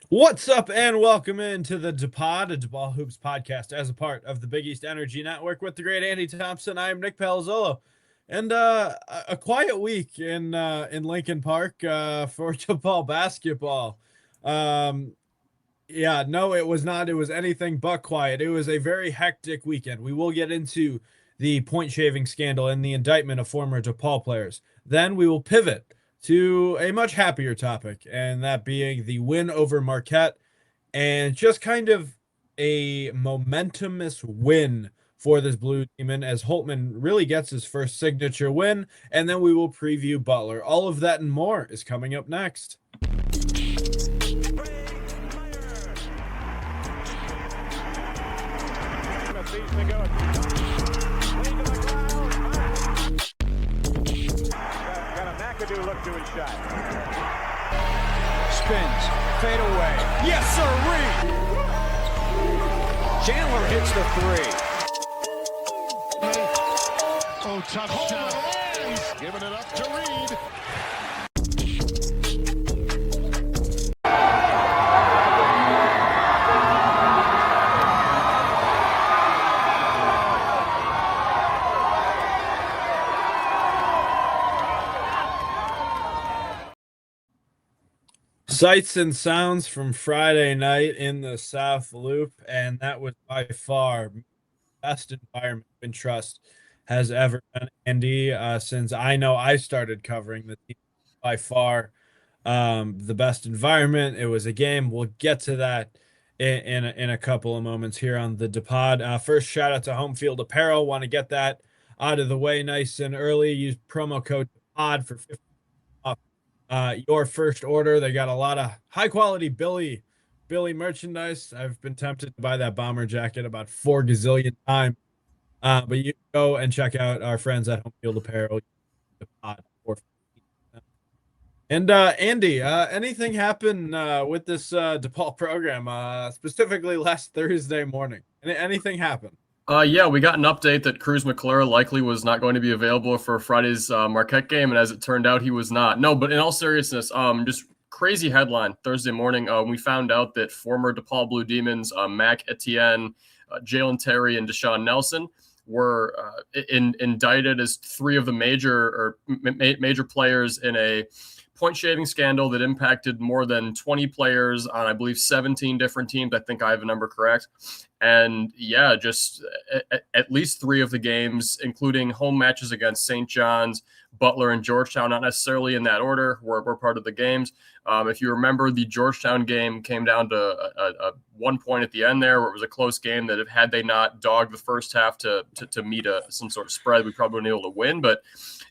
What's up, and welcome into the DePod, a DePaul Hoops podcast, as a part of the Big East Energy Network with the great Andy Thompson. I am Nick Palazzolo, and a quiet week in Lincoln Park for DePaul basketball. Um, yeah, no, it was not. It was anything but quiet. It was a very hectic weekend. We will get into the point shaving scandal and the indictment of former DePaul players. Then we will pivot to a much happier topic, and that being the win over Marquette and just kind of a momentumous win for this Blue Demon as Holtmann really gets his first signature win. And then we will preview Butler. All of that and more is coming up next. Look to his shot. Spins, fade away. Yes, sirree! Chandler hits the three. Oh, tough shot. Giving it up to Reed. Sights and sounds from Friday night in the South Loop, and that was by far the best environment Wintrust has ever been, Andy, since I know I started covering the team. By far the best environment. It was a game. We'll get to that in a couple of moments here on the DePod. First, shout out to Home Field Apparel. Want to get that out of the way nice and early. Use promo code DePod for 50% off your first order. They got a lot of high quality Billy merchandise. I've been tempted to buy that bomber jacket about 4 gazillion times. But you go and check out our friends at Home Field Apparel. And Andy, anything happen with this DePaul program, specifically last Thursday morning? Anything happen? Yeah, we got an update that Cruz McClure likely was not going to be available for Friday's Marquette game, and as it turned out, he was not. No, but in all seriousness, just crazy headline Thursday morning. We found out that former DePaul Blue Demons, Mac Etienne, Jalen Terry, and Da'Sean Nelson were indicted as three of the major players in a point shaving scandal that impacted more than 20 players on, I believe, 17 different teams. I think I have the number correct. And yeah, just at least 3 of the games, including home matches against St. John's, Butler, and Georgetown, not necessarily in that order, were part of the games. If you remember, the Georgetown game came down to a 1 point at the end there, where it was a close game that had they not dogged the first half to meet some sort of spread, we probably wouldn't be able to win. But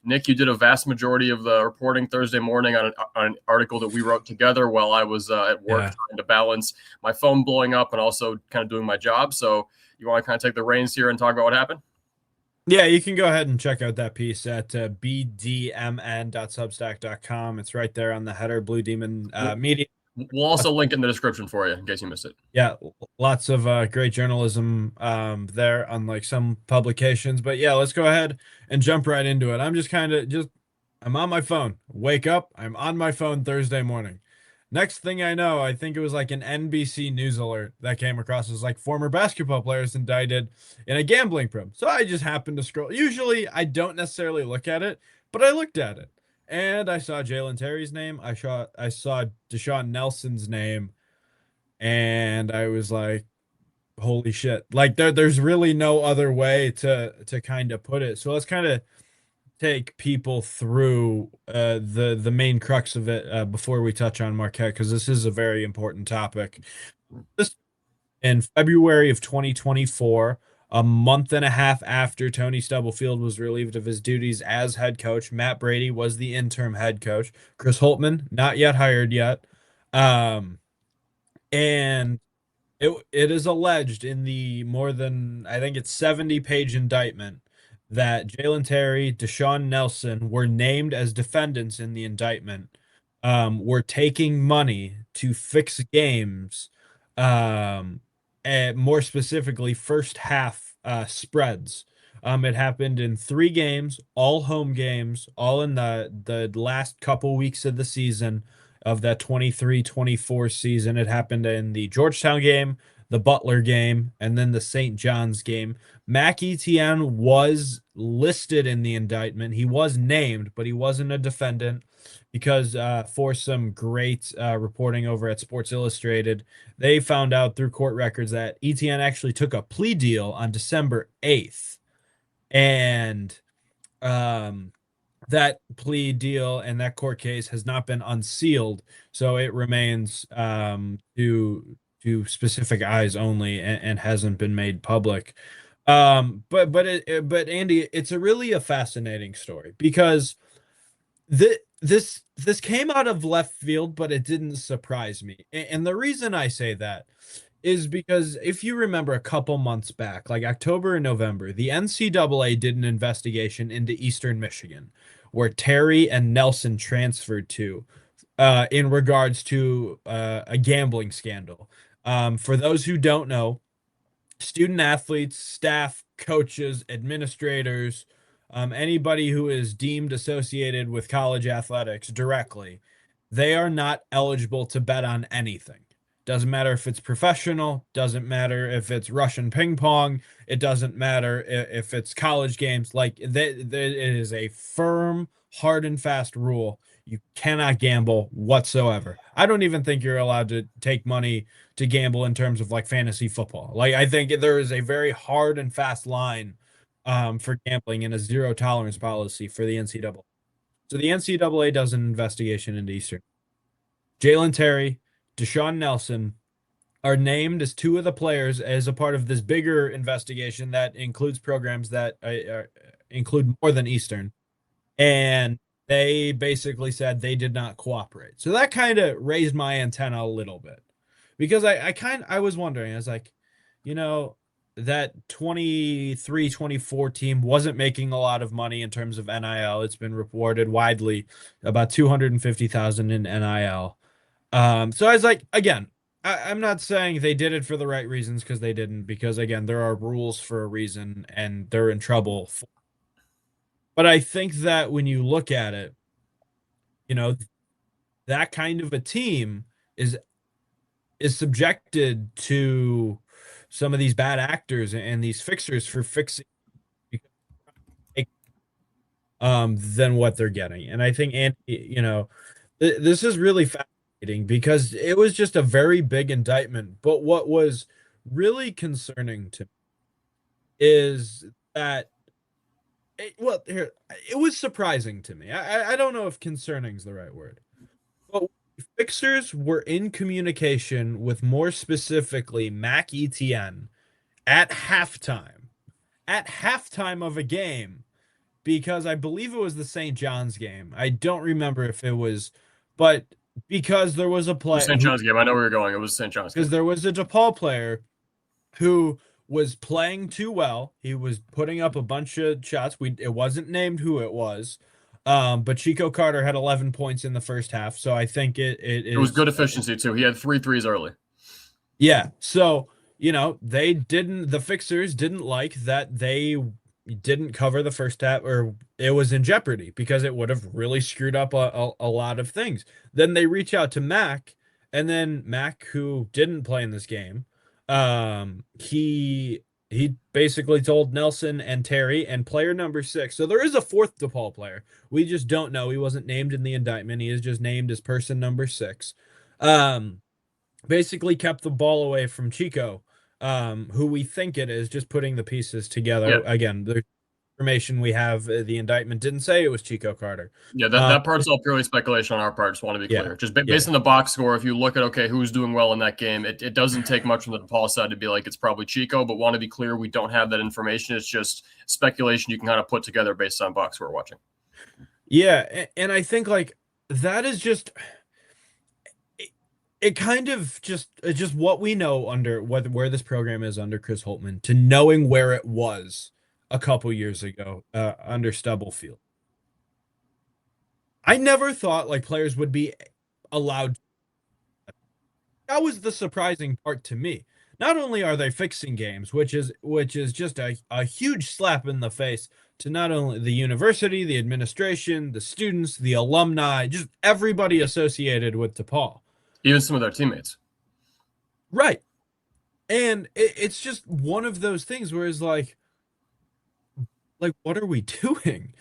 Nick, you did a vast majority of the reporting Thursday morning on an article that we wrote together while I was at work trying to balance my phone blowing up and also kind of doing my job. So you want to kind of take the reins here and talk about what happened? Yeah, you can go ahead and check out that piece at bdmn.substack.com. It's right there on the header, Blue Demon Media. We'll also link in the description for you in case you missed it. Yeah, lots of great journalism there, unlike some publications. But yeah, let's go ahead and jump right into it. I'm just I'm on my phone. Wake up, I'm on my phone Thursday morning. Next thing I know, I think it was like an NBC News alert that came across as like former basketball players indicted in a gambling probe. So I just happened to scroll. Usually I don't necessarily look at it, but I looked at it. And I saw Jalen Terry's name. I saw Da'Sean Nelson's name, and I was like, "Holy shit!" Like there's really no other way to kind of put it. So let's kind of take people through the main crux of it before we touch on Marquette, because this is a very important topic. This in February of 2024. A month and a half after Tony Stubblefield was relieved of his duties as head coach, Matt Brady was the interim head coach. Chris Holtmann, not yet hired yet. And it is alleged in the more than, I think it's 70-page indictment that Jalen Terry, Da'Sean Nelson were named as defendants in the indictment, were taking money to fix games, and more specifically, first half spreads. It happened in 3 games, all home games, all in the last couple weeks of the season. of that 23-24 season. It happened in the Georgetown game, the Butler game, and then the St. John's game. Mac Etienne was listed in the indictment. He was named, but he wasn't a defendant because for some great reporting over at Sports Illustrated, they found out through court records that Etienne actually took a plea deal on December 8th. And that plea deal and that court case has not been unsealed, so it remains to specific eyes only and hasn't been made public. But Andy, it's a fascinating story because this came out of left field, but it didn't surprise me. And the reason I say that is because if you remember a couple months back, like October and November, the NCAA did an investigation into Eastern Michigan, where Terry and Nelson transferred to, in regards to a gambling scandal. For those who don't know, student athletes, staff, coaches, administrators, anybody who is deemed associated with college athletics directly, they are not eligible to bet on anything. Doesn't matter if it's professional, doesn't matter if it's Russian ping pong, it doesn't matter if it's college games. Like it is a firm, hard and fast rule. You cannot gamble whatsoever. I don't even think you're allowed to take money to gamble in terms of like fantasy football. Like I think there is a very hard and fast line for gambling and a zero tolerance policy for the NCAA. So the NCAA does an investigation into Eastern. Jalen Terry, Da'Sean Nelson are named as two of the players as a part of this bigger investigation that includes programs that include more than Eastern. And they basically said they did not cooperate. So that kind of raised my antenna a little bit because I was wondering, I was like, that 23-24 team wasn't making a lot of money in terms of NIL. It's been reported widely about 250,000 in NIL. So I was like, again, I'm not saying they did it for the right reasons because they didn't, because again, there are rules for a reason and they're in trouble. But I think that when you look at it, that kind of a team is subjected to some of these bad actors and these fixers for fixing than what they're getting. And I think, Andy, this is really fascinating because it was just a very big indictment. But what was really concerning to me is that, it was surprising to me. I don't know if concerning is the right word, but fixers were in communication with, more specifically, Mac Etienne at halftime of a game, because I believe it was the St. John's game. I don't remember if it was, but because there was a play. St. John's game. I know where you're going. It was St. John's game. Because there was a DePaul player who was playing too well. He was putting up a bunch of shots. It wasn't named who it was. But Chico Carter had 11 points in the first half. So I think it was good efficiency too. He had 3 threes early. Yeah. So, the fixers didn't like that they didn't cover the first half, or it was in jeopardy because it would have really screwed up a lot of things. Then they reach out to Mac, and then Mac, who didn't play in this game, he basically told Nelson and Terry and player number 6. So there is a fourth DePaul player. We just don't know. He wasn't named in the indictment. He is just named as person number 6. Basically kept the ball away from Chico, who we think it is, just putting the pieces together. Yep. Again, the information we have, the indictment didn't say it was Chico Carter. Yeah, that part's all purely speculation on our part. Just want to be clear. Just based on the box score, if you look at, who's doing well in that game, it doesn't take much from the DePaul side to be like it's probably Chico, but want to be clear, we don't have that information. It's just speculation you can kind of put together based on box score watching. Yeah, and I think that is just it kind of just what we know under where this program is under Chris Holtmann to knowing where it was a couple years ago under Stubblefield. I never thought players would be allowed. That was the surprising part to me. not only are they fixing games, which is just a huge slap in the face to not only the university, the administration, the students, the alumni, just everybody associated with DePaul. Even some of their teammates. Right. And it's just one of those things where it's like what are we doing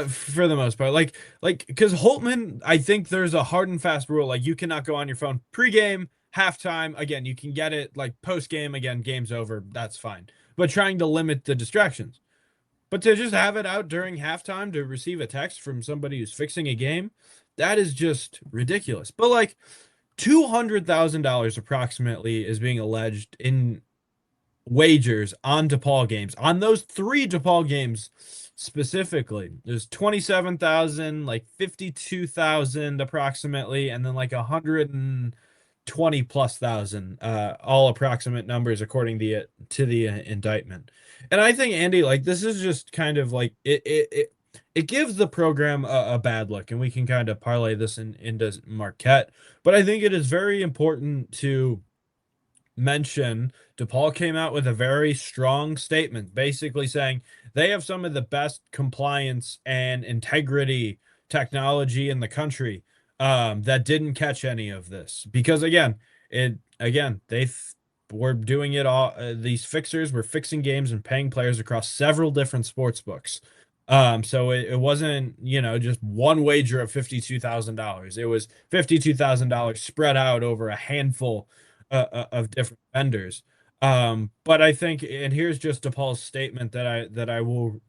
for the most part? Because Holtmann, I think there's a hard and fast rule. Like, you cannot go on your phone pregame, halftime. Again, you can get it like postgame. Again, game's over. That's fine. But trying to limit the distractions. But to just have it out during halftime to receive a text from somebody who's fixing a game, that is just ridiculous. But like $200,000 approximately is being alleged in wagers on DePaul games. On those 3 DePaul games specifically, there's 27,000, like 52,000 approximately, and then like 120 plus thousand, all approximate numbers according to the indictment. And I think, Andy, like, this is just kind of like it gives the program a bad look, and we can kind of parlay this into Marquette. But I think it is very important to mention DePaul came out with a very strong statement, basically saying they have some of the best compliance and integrity technology in the country, that didn't catch any of this. Because they were doing it all. These fixers were fixing games and paying players across several different sports books. So it wasn't, just one wager of $52,000. It was $52,000 spread out over a handful of different vendors. But I think, and here's just DePaul's statement that I will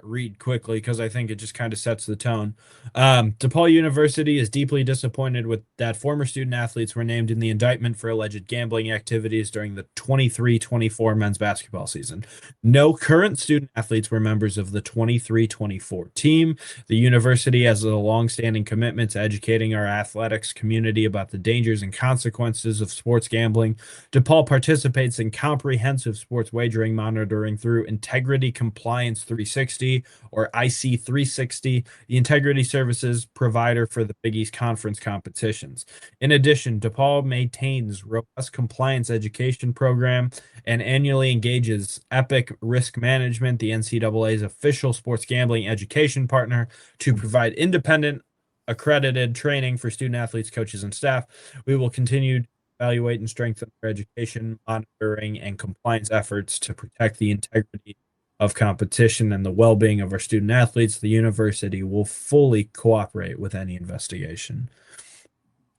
read quickly because I think it just kind of sets the tone. DePaul University is deeply disappointed with that former student athletes were named in the indictment for alleged gambling activities during the 23-24 men's basketball season. No current student athletes were members of the 23-24 team. The university has a longstanding commitment to educating our athletics community about the dangers and consequences of sports gambling. DePaul participates in comprehensive sports wagering monitoring through Integrity Compliance 360, or IC 360, the integrity services provider for the Big East Conference competitions. In addition, DePaul maintains robust compliance education program and annually engages Epic Risk Management, the NCAA's official sports gambling education partner, to provide independent, accredited training for student athletes, coaches, and staff. We will continue to evaluate and strengthen our education, monitoring, and compliance efforts to protect the integrity of competition and the well-being of our student athletes. The university will fully cooperate with any investigation.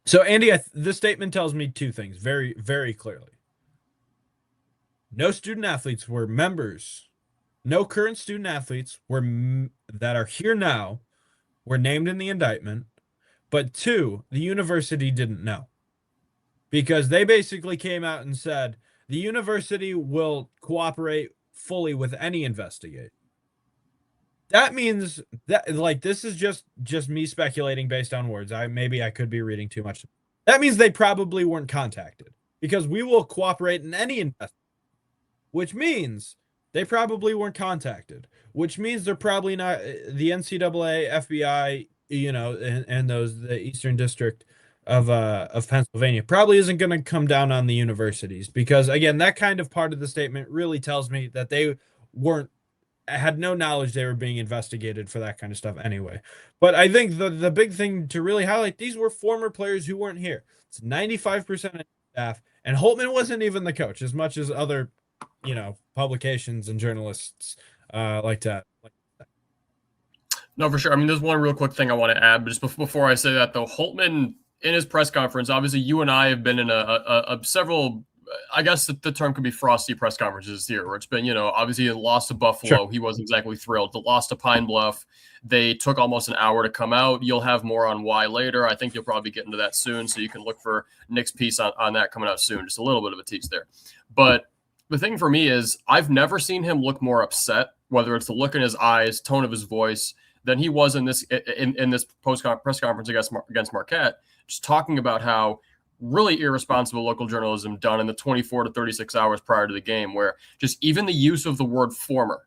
So, Andy, this statement tells me 2 things very, very clearly. No student athletes were members. No current student athletes that are here now were named in the indictment. But 2, the university didn't know. Because they basically came out and said the university will cooperate fully with any investigation. That means that, like, this is just me speculating based on words. Maybe I could be reading too much. That means they probably weren't contacted, because we will cooperate in any investigation, which means they probably weren't contacted, which means they're probably not the NCAA, FBI, and the Eastern District of Pennsylvania probably isn't going to come down on the universities, because again, that kind of part of the statement really tells me that they had no knowledge they were being investigated for that kind of stuff anyway. But I think the big thing to really highlight, these were former players who weren't here. It's 95% of staff, and Holtmann wasn't even the coach, as much as other publications and journalists like to. No, for sure. I mean, there's one real quick thing I want to add, but just before I say that, though, Holtmann, in his press conference, obviously you and I have been in a several, I guess the term could be frosty press conferences here, where it's been, obviously he lost to Buffalo. Sure. He wasn't exactly thrilled. The loss to Pine Bluff, they took almost an hour to come out. You'll have more on why later. I think you'll probably get into that soon, so you can look for Nick's piece on that coming out soon. Just a little bit of a tease there. But the thing for me is I've never seen him look more upset, whether it's the look in his eyes, tone of his voice, than he was in this press conference against Marquette, just talking about how really irresponsible local journalism done in the 24 to 36 hours prior to the game, where just even the use of the word former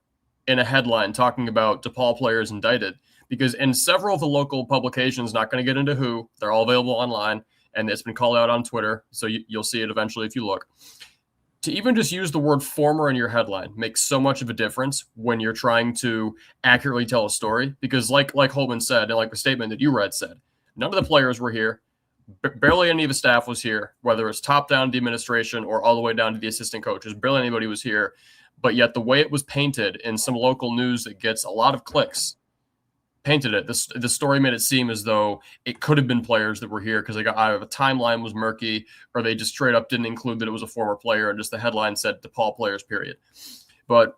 in a headline talking about DePaul players indicted, because in several of the local publications, not going to get into who, they're all available online, and it's been called out on Twitter, so you'll see it eventually if you look. to even just use the word former in your headline makes so much of a difference when you're trying to accurately tell a story. Because like Holtmann said, and like the statement that you read said, none of the players were here. Barely any of the staff was here, whether it's top down the administration or all the way down to the assistant coaches. Barely anybody was here. But yet the way it was painted in some local news that gets a lot of clicks painted it. The story made it seem as though it could have been players that were here because they got either the timeline was murky or they just straight up didn't include that it was a former player and just the headline said DePaul players, period. But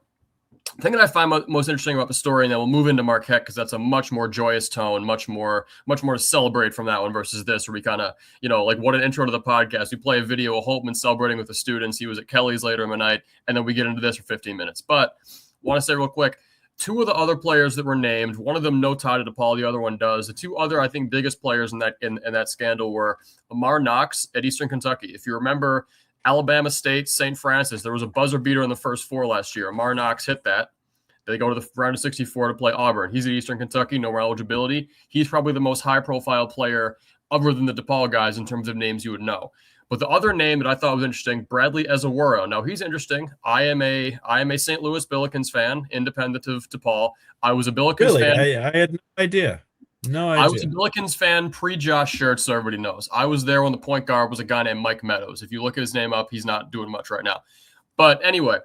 the thing that I find most interesting about the story, and then we'll move into Marquette because that's a much more joyous tone, much more to celebrate from that one versus this, where we kind of, like what an intro to the podcast. We play a video of Holtmann celebrating with the students. He was at Kelly's later in the night, and then we get into this for 15 minutes. But I want to say real quick, two of the other players that were named, one of them no tie to DePaul, the other one does. The two other, I think, biggest players in that scandal were Amar Knox at Eastern Kentucky. If you remember Alabama State, St. Francis, there was a buzzer beater in the first four last year. Amar Knox hit that. They go to the round of 64 to play Auburn. He's at Eastern Kentucky, no more eligibility. He's probably the most high-profile player other than the DePaul guys in terms of names you would know. But the other name that I thought was interesting, Bradley Ezeworo. Now, he's interesting. I am a St. Louis Billikens fan, independent of DePaul. I was a Billikens fan. I had no idea. I was a Billikens fan pre-Josh Schertz, so everybody knows. I was there when the point guard was a guy named Mike Meadows. If you look at his name up, he's not doing much right now. But anyway,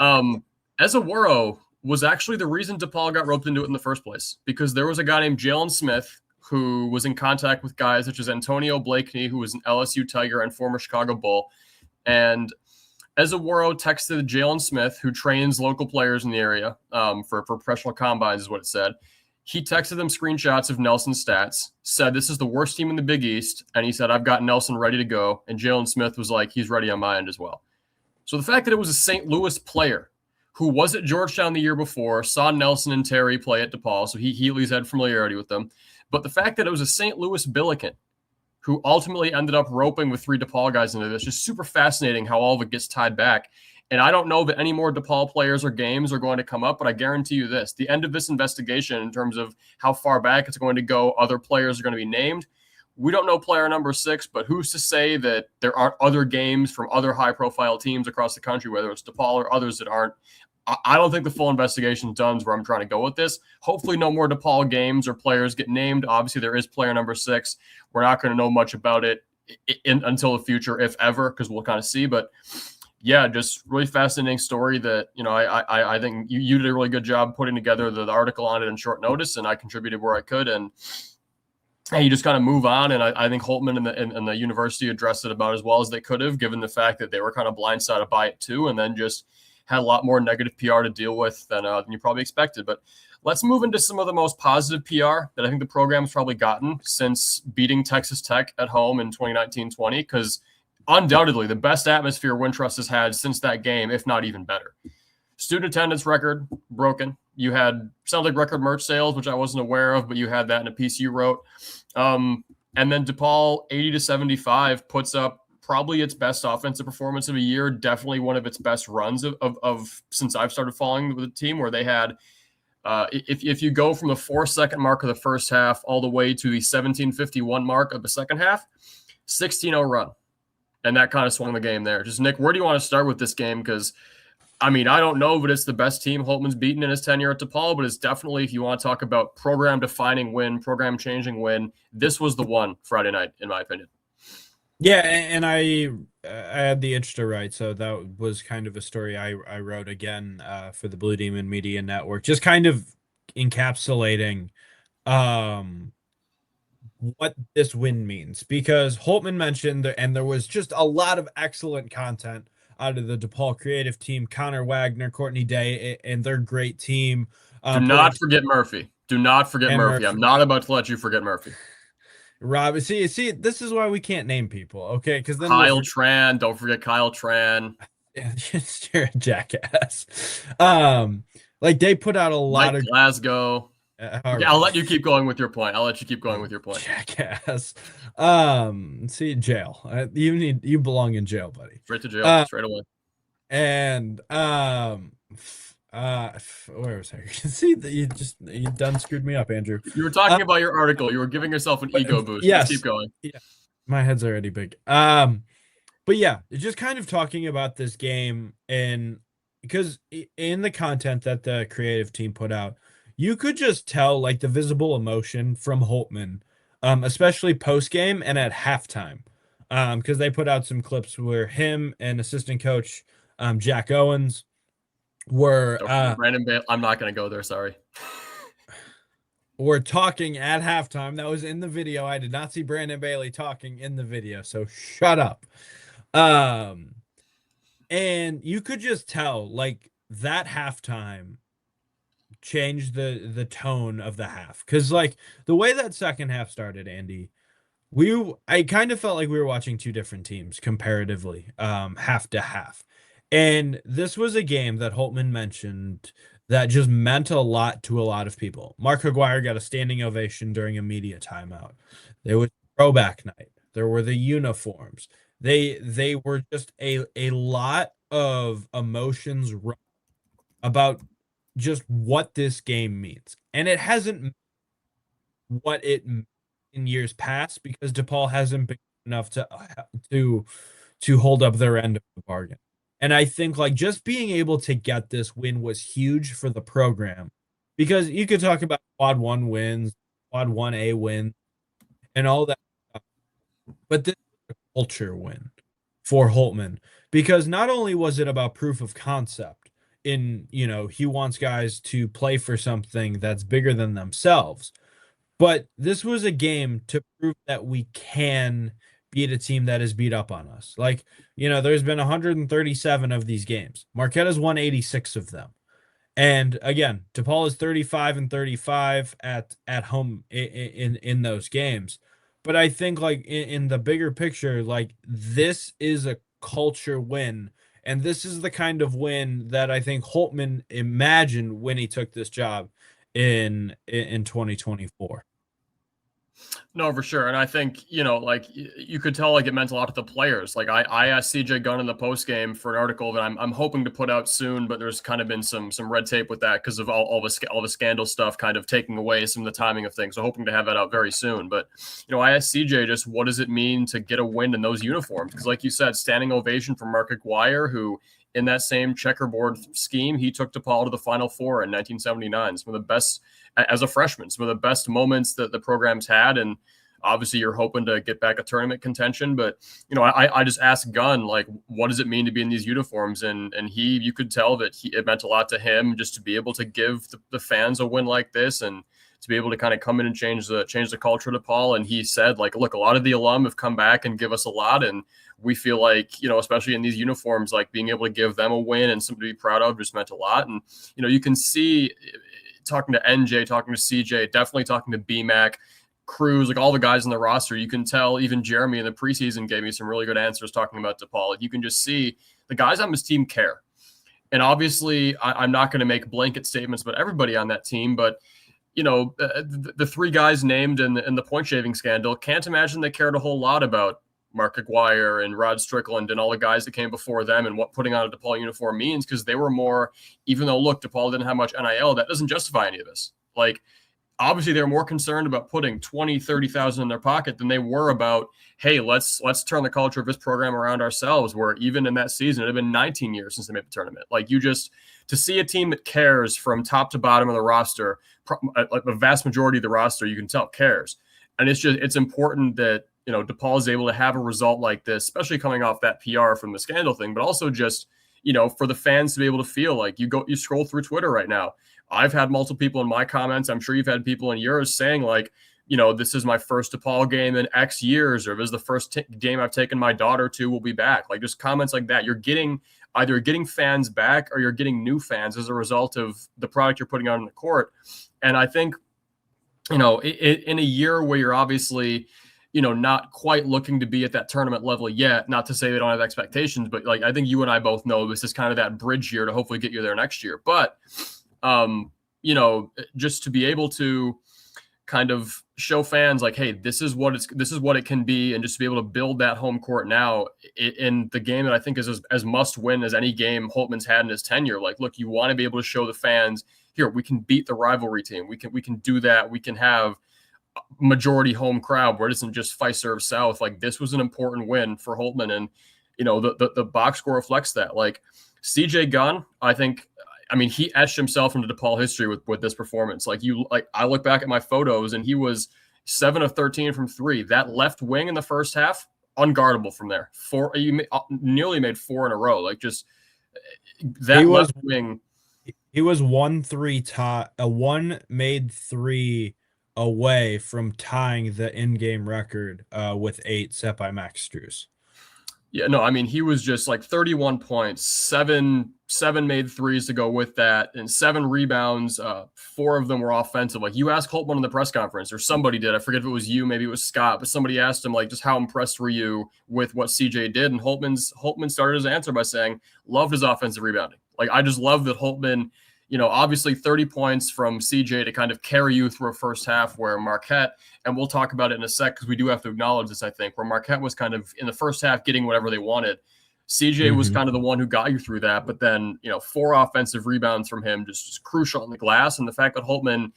Ezeworo was actually the reason DePaul got roped into it in the first place, because there was a guy named Jalen Smith who was in contact with guys such as Antonio Blakeney, who was an LSU Tiger and former Chicago Bull. And Ezeworo texted Jalen Smith, who trains local players in the area for professional combines, is what it said. He texted them screenshots of Nelson's stats, said this is the worst team in the Big East, and he said, I've got Nelson ready to go. And Jalen Smith was like, he's ready on my end as well. So the fact that it was a St. Louis player who was at Georgetown the year before, saw Nelson and Terry play at DePaul, so he at least had familiarity with them. But the fact that it was a St. Louis Billiken who ultimately ended up roping with three DePaul guys into this, just super fascinating how all of it gets tied back. And I don't know that any more DePaul players or games are going to come up, but I guarantee you this, the end of this investigation in terms of how far back it's going to go, other players are going to be named. We don't know player number 6, but who's to say that there aren't other games from other high-profile teams across the country, whether it's DePaul or others that aren't. I don't think the full investigation done is where I'm trying to go with this. Hopefully no more DePaul games or players get named. Obviously, there is player number 6. We're not going to know much about it until the future, if ever, because we'll kind of see. But, yeah, just really fascinating story that, I think you did a really good job putting together the article on it in short notice, and I contributed where I could. And you just kind of move on, and I think Holtmann and the university addressed it about as well as they could have, given the fact that they were kind of blindsided by it too, and then just had a lot more negative PR to deal with than you probably expected. But let's move into some of the most positive PR that I think the program's probably gotten since beating Texas Tech at home in 2019-20, because undoubtedly the best atmosphere Wintrust has had since that game, if not even better. Student attendance record broken. You had, sounds like record merch sales, which I wasn't aware of, but you had that in a piece you wrote. And then DePaul 80-75 puts up probably its best offensive performance of a year, definitely one of its best runs of since I've started following with the team, where they had, if you go from the 4-second mark of the first half all the way to the 17:51 mark of the second half, 16-0 run. And that kind of swung the game there. Just, Nick, where do you want to start with this game? Because, I mean, I don't know, but it's the best team Holtmann's beaten in his tenure at DePaul, but it's definitely, if you want to talk about program-defining win, program-changing win, this was the one Friday night, in my opinion. Yeah, and I had the itch to write, so that was kind of a story I wrote again for the Blue Demon Media Network, just kind of encapsulating what this win means, because Holtmann mentioned and there was just a lot of excellent content out of the DePaul creative team, Connor Wagner, Courtney Day, and their great team. Do not forget Murphy. Do not forget Murphy. I'm not about to let you forget Murphy. Rob, see, this is why we can't name people, okay? Because then Kyle Tran, don't forget Kyle Tran. You're a jackass. Like they put out a lot of Glasgow. Okay, I'll let you keep going with your point. Jackass. See, jail. You belong in jail, buddy. Straight to jail, straight away. And where was I? See that you done screwed me up, Andrew. You were talking about your article. You were giving yourself an ego boost. Yes. Just keep going. Yeah. My head's already big. But yeah, just kind of talking about this game, and because in the content that the creative team put out, you could just tell like the visible emotion from Holtmann, especially post game and at halftime, because they put out some clips where him and assistant coach Jack Owens were Brandon Bale. I'm not going to go there. Sorry. were talking at halftime. That was in the video. I did not see Brandon Bailey talking in the video, so shut up. Um, and you could just tell like that halftime changed the tone of the half, because like the way that second half started, Andy, I kind of felt like we were watching two different teams comparatively, half to half. And this was a game that Holtmann mentioned that just meant a lot to a lot of people. Mark Aguirre got a standing ovation during a media timeout. There was throwback night. There were the uniforms. They were just a lot of emotions about just what this game means. And it hasn't what it in years past, because DePaul hasn't been enough to to hold up their end of the bargain. And I think like just being able to get this win was huge for the program, because you could talk about quad one wins, quad 1A win, and all that stuff, but this is a culture win for Holtmann, because not only was it about proof of concept in, he wants guys to play for something that's bigger than themselves, but this was a game to prove that we can beat a team that is beat up on us. Like, there's been 137 of these games. Marquette has won 86 of them. And again, DePaul is 35 and 35 at home in those games. But I think like in the bigger picture, like this is a culture win. And this is the kind of win that I think Holtmann imagined when he took this job in 2024. No, for sure. And I think, like you could tell, like it meant a lot to the players. Like I asked CJ Gunn in the post game for an article that I'm hoping to put out soon, but there's kind of been some red tape with that because of all the scandal stuff kind of taking away some of the timing of things. So hoping to have that out very soon. But, I asked CJ just what does it mean to get a win in those uniforms? Because like you said, standing ovation for Mark Aguirre, who in that same checkerboard scheme, he took DePaul to the Final Four in 1979. Some of the best, as a freshman, some of the best moments that the program's had. And obviously you're hoping to get back a tournament contention. But, I just asked Gunn, like, what does it mean to be in these uniforms? And you could tell that it meant a lot to him just to be able to give the fans a win like this and to be able to kind of come in and change the culture to Paul. And he said, like, look, a lot of the alum have come back and give us a lot. And we feel like, especially in these uniforms, like being able to give them a win and something to be proud of just meant a lot. And, you can see talking to NJ, talking to CJ, definitely talking to BMAC, Cruz, like all the guys in the roster, you can tell even Jeremy in the preseason gave me some really good answers talking about DePaul. Like you can just see the guys on this team care. And obviously I'm not going to make blanket statements about everybody on that team, but the three guys named in the point shaving scandal, can't imagine they cared a whole lot about Mark Aguirre and Rod Strickland and all the guys that came before them and what putting on a DePaul uniform means, because they were more, even though, look, DePaul didn't have much NIL, that doesn't justify any of this. Like, obviously they're more concerned about putting 20, 30,000 in their pocket than they were about, hey, let's turn the culture of this program around ourselves, where even in that season, it had been 19 years since they made the tournament. Like to see a team that cares from top to bottom of the roster, like the vast majority of the roster, you can tell cares. And it's important that, DePaul is able to have a result like this, especially coming off that PR from the scandal thing, but also just, for the fans to be able to feel like you scroll through Twitter right now. I've had multiple people in my comments. I'm sure you've had people in yours saying like, this is my first DePaul game in X years, or this is the first game I've taken my daughter to, we'll be back. Like just comments like that. You're either getting fans back or you're getting new fans as a result of the product you're putting out on the court. And I think, in a year where you're obviously, not quite looking to be at that tournament level yet, not to say they don't have expectations, but like, I think you and I both know this is kind of that bridge year to hopefully get you there next year. But, just to be able to kind of show fans like, hey, this is what it can be. And just to be able to build that home court now in the game that I think is as must win as any game Holtmann's had in his tenure. Like, look, you want to be able to show the fans here, we can beat the rivalry team. We can do that. We can have majority home crowd where it isn't just Fiserv South. Like this was an important win for Holtmann. And, the box score reflects that. Like CJ Gunn, I mean, he etched himself into DePaul history with this performance. I look back at my photos and he was 7 of 13 from 3. That left wing in the first half, unguardable from there. Nearly made 4 in a row. Like just that left wing. He was 1 made 3 away from tying the in-game record with 8 set by Max Strus. Yeah, no, I mean, he was just like 31 points, seven made threes to go with that, and 7 rebounds. 4 of them were offensive. Like you asked Holtmann in the press conference, or somebody did. I forget if it was you, maybe it was Scott, but somebody asked him like, just how impressed were you with what CJ did? And Holtmann started his answer by saying, loved his offensive rebounding. Like I just love that Holtmann, obviously 30 points from CJ to kind of carry you through a first half where Marquette, and we'll talk about it in a sec because we do have to acknowledge this, I think, where Marquette was kind of in the first half getting whatever they wanted. CJ was kind of the one who got you through that, but then, 4 offensive rebounds from him, just crucial on the glass. And the fact that Holtmann,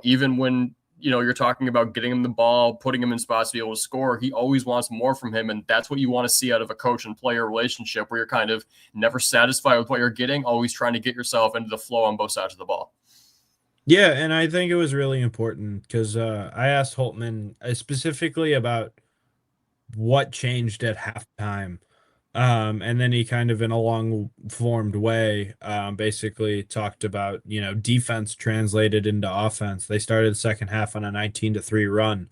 even when, you're talking about getting him the ball, putting him in spots to be able to score, he always wants more from him. And that's what you want to see out of a coach and player relationship where you're kind of never satisfied with what you're getting, always trying to get yourself into the flow on both sides of the ball. Yeah, and I think it was really important because I asked Holtmann specifically about what changed at halftime. And then he kind of in a long-formed way basically talked about, defense translated into offense. They started the second half on a 19-3 run,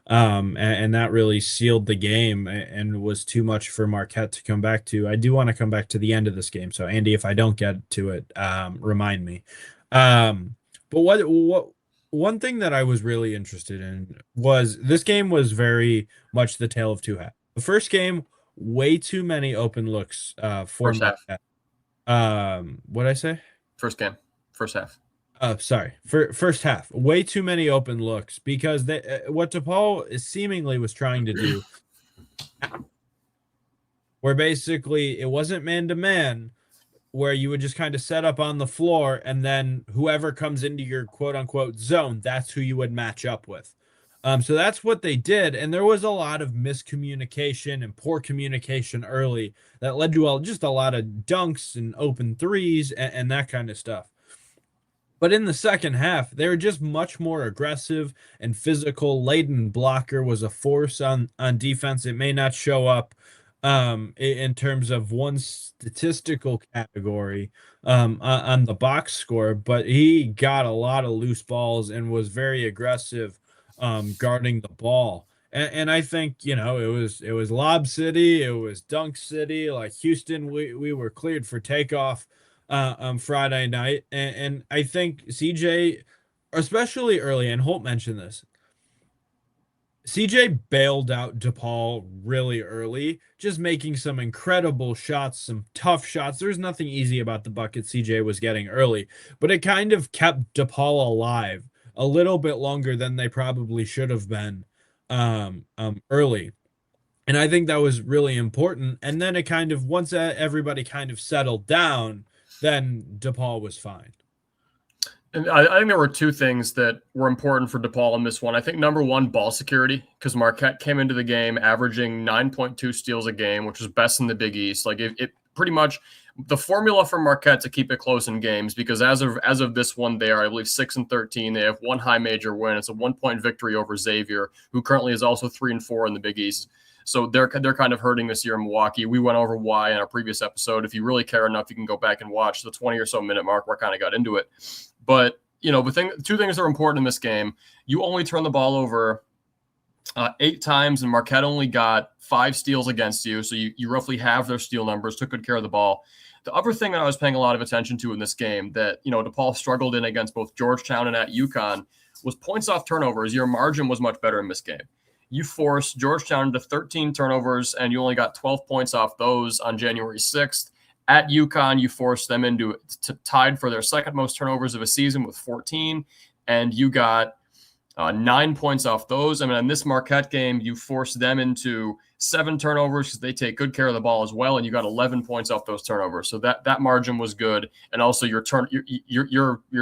and that really sealed the game and was too much for Marquette to come back to. I do want to come back to the end of this game, so Andy, if I don't get to it, remind me. But what one thing that I was really interested in was this game was very much the tale of two halves. The first game, way too many open looks for first half. What'd I say? First half. Sorry. First half, way too many open looks because what DePaul seemingly was trying to do, where basically it wasn't man to man, where you would just kind of set up on the floor and then whoever comes into your quote unquote zone, that's who you would match up with. So that's what they did. And there was a lot of miscommunication and poor communication early that led to just a lot of dunks and open threes and that kind of stuff. But in the second half, they were just much more aggressive and physical. Layden Blocker was a force on defense. It may not show up in terms of one statistical category on the box score, but he got a lot of loose balls and was very aggressive guarding the ball. And I think, it was Lob City, it was Dunk City. Like Houston, we were cleared for takeoff on Friday night. And I think CJ, especially early, and Holt mentioned this, CJ bailed out DePaul really early, just making some incredible shots, some tough shots. There's nothing easy about the bucket CJ was getting early, but it kind of kept DePaul alive a little bit longer than they probably should have been early. And I think that was really important. And then it kind of, once everybody kind of settled down, then DePaul was fine. And I think there were 2 things that were important for DePaul in this one. I think number one, ball security, because Marquette came into the game averaging 9.2 steals a game, which was best in the Big East. Like it pretty much the formula for Marquette to keep it close in games, because as of this one, they are, I believe, 6-13. They have 1 high major win. It's a 1-point victory over Xavier, who currently is also 3-4 in the Big East. So they're kind of hurting this year in Milwaukee. We went over why in our previous episode. If you really care enough, you can go back and watch the 20 or so minute mark where I kind of got into it. But, 2 things that are important in this game. You only turn the ball over 8 times, and Marquette only got 5 steals against you. So you roughly have their steal numbers, took good care of the ball. The other thing that I was paying a lot of attention to in this game that, DePaul struggled in against both Georgetown and at UConn was points off turnovers. Your margin was much better in this game. You forced Georgetown into 13 turnovers, and you only got 12 points off those on January 6th. At UConn, you forced them into tied for their second most turnovers of a season with 14, and you got 9 points off those. I mean, in this Marquette game, you forced them into 7 turnovers because they take good care of the ball as well, and you got 11 points off those turnovers. So that margin was good, and also your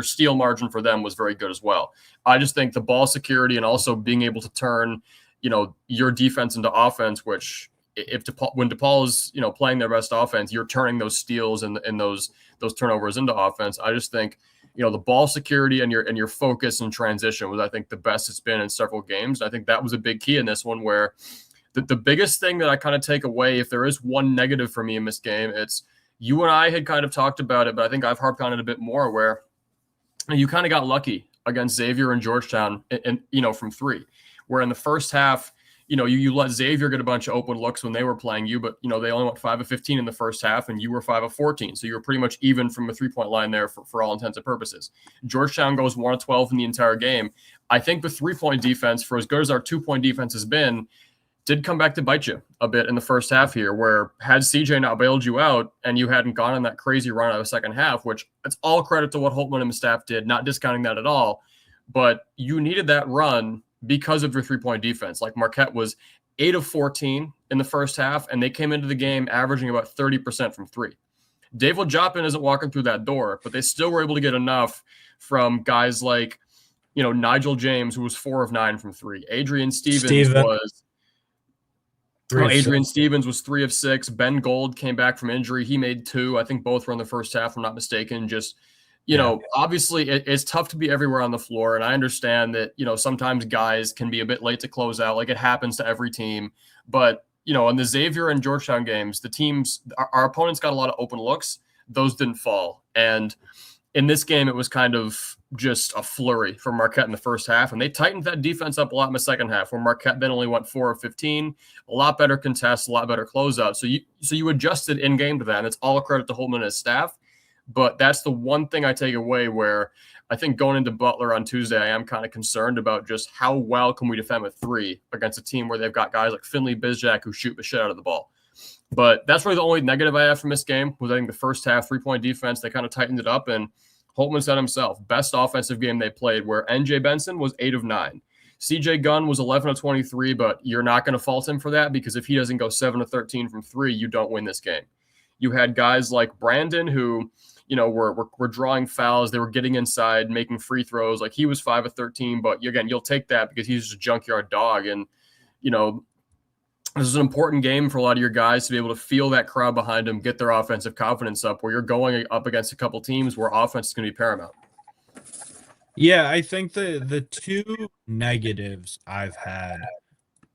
steal margin for them was very good as well. I just think the ball security and also being able to turn your defense into offense, which if DePaul, when DePaul is, playing their best offense, you're turning those steals and those turnovers into offense. I just think, the ball security and your focus and transition was, I think, the best it's been in several games. I think that was a big key in this one, where the biggest thing that I kind of take away, if there is one negative for me in this game, it's you and I had kind of talked about it, but I think I've harped on it a bit more, where you kind of got lucky against Xavier and Georgetown, and from three, where in the first half, you let Xavier get a bunch of open looks when they were playing you, but they only went 5 of 15 in the first half, and you were 5 of 14, so you were pretty much even from a 3-point line there for all intents and purposes. Georgetown goes 1 of 12 in the entire game. I think the 3-point defense, for as good as our 2-point defense has been, did come back to bite you a bit in the first half here, where had CJ not bailed you out and you hadn't gone on that crazy run out of the second half, which it's all credit to what Holtmann and the staff did, not discounting that at all, but you needed that run because of your 3-point defense. Like Marquette was 8 of 14 in the first half, and they came into the game averaging about 30% from three. David Joplin isn't walking through that door, but they still were able to get enough from guys like, Nigel James, who was 4 of 9 from three. Adrian Stevens was 3 of 6. Ben Gold came back from injury. He made 2. I think both were in the first half, if I'm not mistaken. Just, obviously it's tough to be everywhere on the floor. And I understand that, sometimes guys can be a bit late to close out. Like, it happens to every team. But, in the Xavier and Georgetown games, our opponents got a lot of open looks. Those didn't fall. And in this game, it was kind of just a flurry for Marquette in the first half, and they tightened that defense up a lot in the second half, where Marquette then only went 4 of 15, a lot better contests, a lot better closeout. So you adjusted in game to that, and it's all a credit to Holtmann and his staff. But that's the one thing I take away, where I think going into Butler on Tuesday, I am kind of concerned about just how well can we defend with 3 against a team where they've got guys like Finley Bizjack who shoot the shit out of the ball. But that's really the only negative I have from this game, was I think the first half 3-point defense, they kind of tightened it up, and Holtmann said himself, best offensive game they played, where NJ Benson was 8 of 9. CJ Gunn was 11 of 23, but you're not going to fault him for that, because if he doesn't go 7 of 13 from 3, you don't win this game. You had guys like Brandon who, were drawing fouls. They were getting inside, making free throws. Like, he was 5 of 13, but again, you'll take that because he's just a junkyard dog. And, this is an important game for a lot of your guys to be able to feel that crowd behind them, get their offensive confidence up, where you're going up against a couple teams where offense is going to be paramount. Yeah, I think the 2 negatives I've had,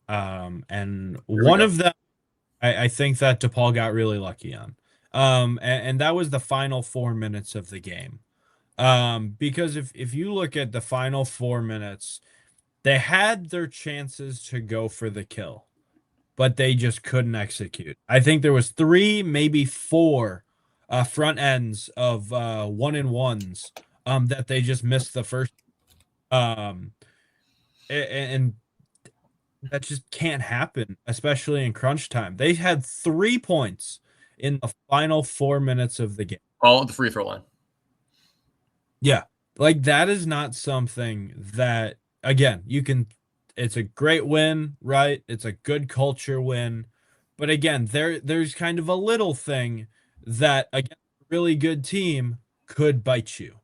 and one of them, I think that DePaul got really lucky on, and that was the final 4 minutes of the game, because if you look at the final 4 minutes, they had their chances to go for the kill, but they just couldn't execute. I think there was 3, maybe 4 front ends of 1-and-1s that they just missed the first. And that just can't happen, especially in crunch time. They had 3 points in the final 4 minutes of the game. All at the free throw line. Yeah. Like, that is not something that, again, it's a great win, right? It's a good culture win. But again, there's kind of a little thing that, against a really good team, could bite you.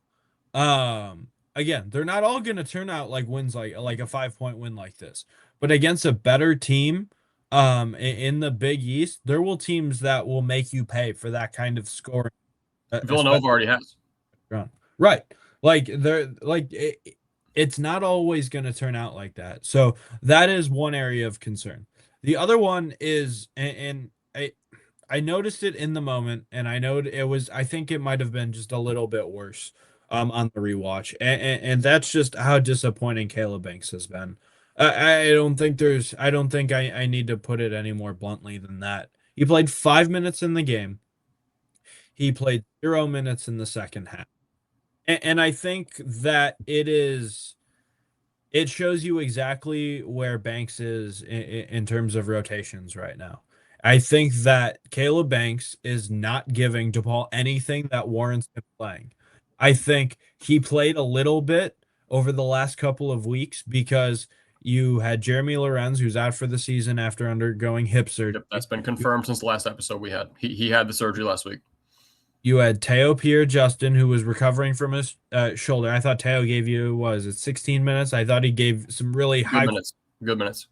Again, they're not all going to turn out like wins like a 5-point win like this. But against a better team in the Big East, there will teams that will make you pay for that kind of scoring. Villanova already has. Right. It's not always going to turn out like that. So that is one area of concern. The other one is, and I noticed it in the moment, and I think it might have been just a little bit worse on the rewatch. And that's just how disappointing Caleb Banks has been. I don't think I need to put it any more bluntly than that. He played 5 minutes in the game. He played 0 minutes in the second half. And I think that it shows you exactly where Banks is in terms of rotations right now. I think that Caleb Banks is not giving DePaul anything that warrants him playing. I think he played a little bit over the last couple of weeks because you had Jeremy Lorenz, who's out for the season after undergoing hip surgery. Yep, that's been confirmed since the last episode we had. He had the surgery last week. You had Teo Pierre-Justin, who was recovering from his shoulder. I thought Teo gave you, 16 minutes? I thought he gave some really Good minutes.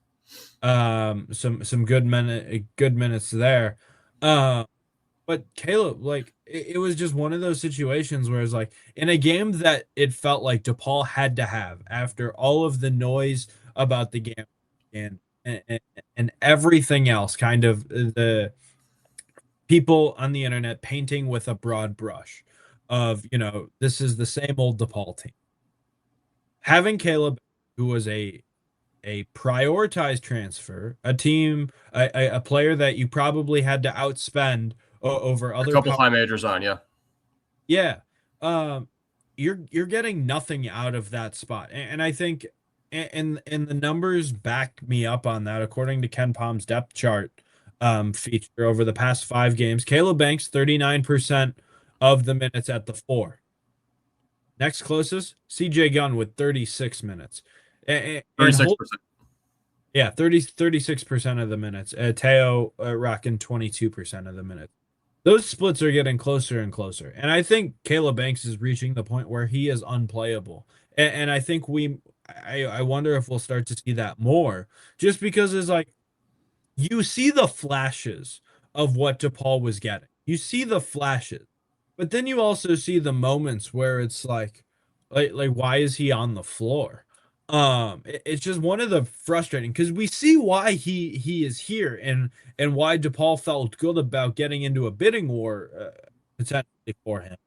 Some good minutes there. But Caleb, like it was just one of those situations where it's like in a game that it felt like DePaul had to have after all of the noise about the game and and, and everything else, kind of the people on the internet painting with a broad brush of, this is the same old DePaul team. Having Caleb, who was a prioritized transfer, a player that you probably had to outspend over A other couple power. high majors on, yeah. Yeah. Um, you're getting nothing out of that spot. And I think and the numbers back me up on that. According to Ken Palm's depth chart feature over the past 5 games, Caleb Banks 39% of the minutes at the 4. Next closest, CJ Gunn with 36 minutes. And Holt, 36%. yeah, 36% of the minutes. Teo rocking 22% of the minutes. Those splits are getting closer and closer. And I think Caleb Banks is reaching the point where he is unplayable. And I think I wonder if we'll start to see that more, just because it's like you see the flashes of what DePaul was getting. You see the flashes, but then you also see the moments where it's like why is he on the floor? It's just one of the frustrating, because we see why he is here and why DePaul felt good about getting into a bidding war potentially for him.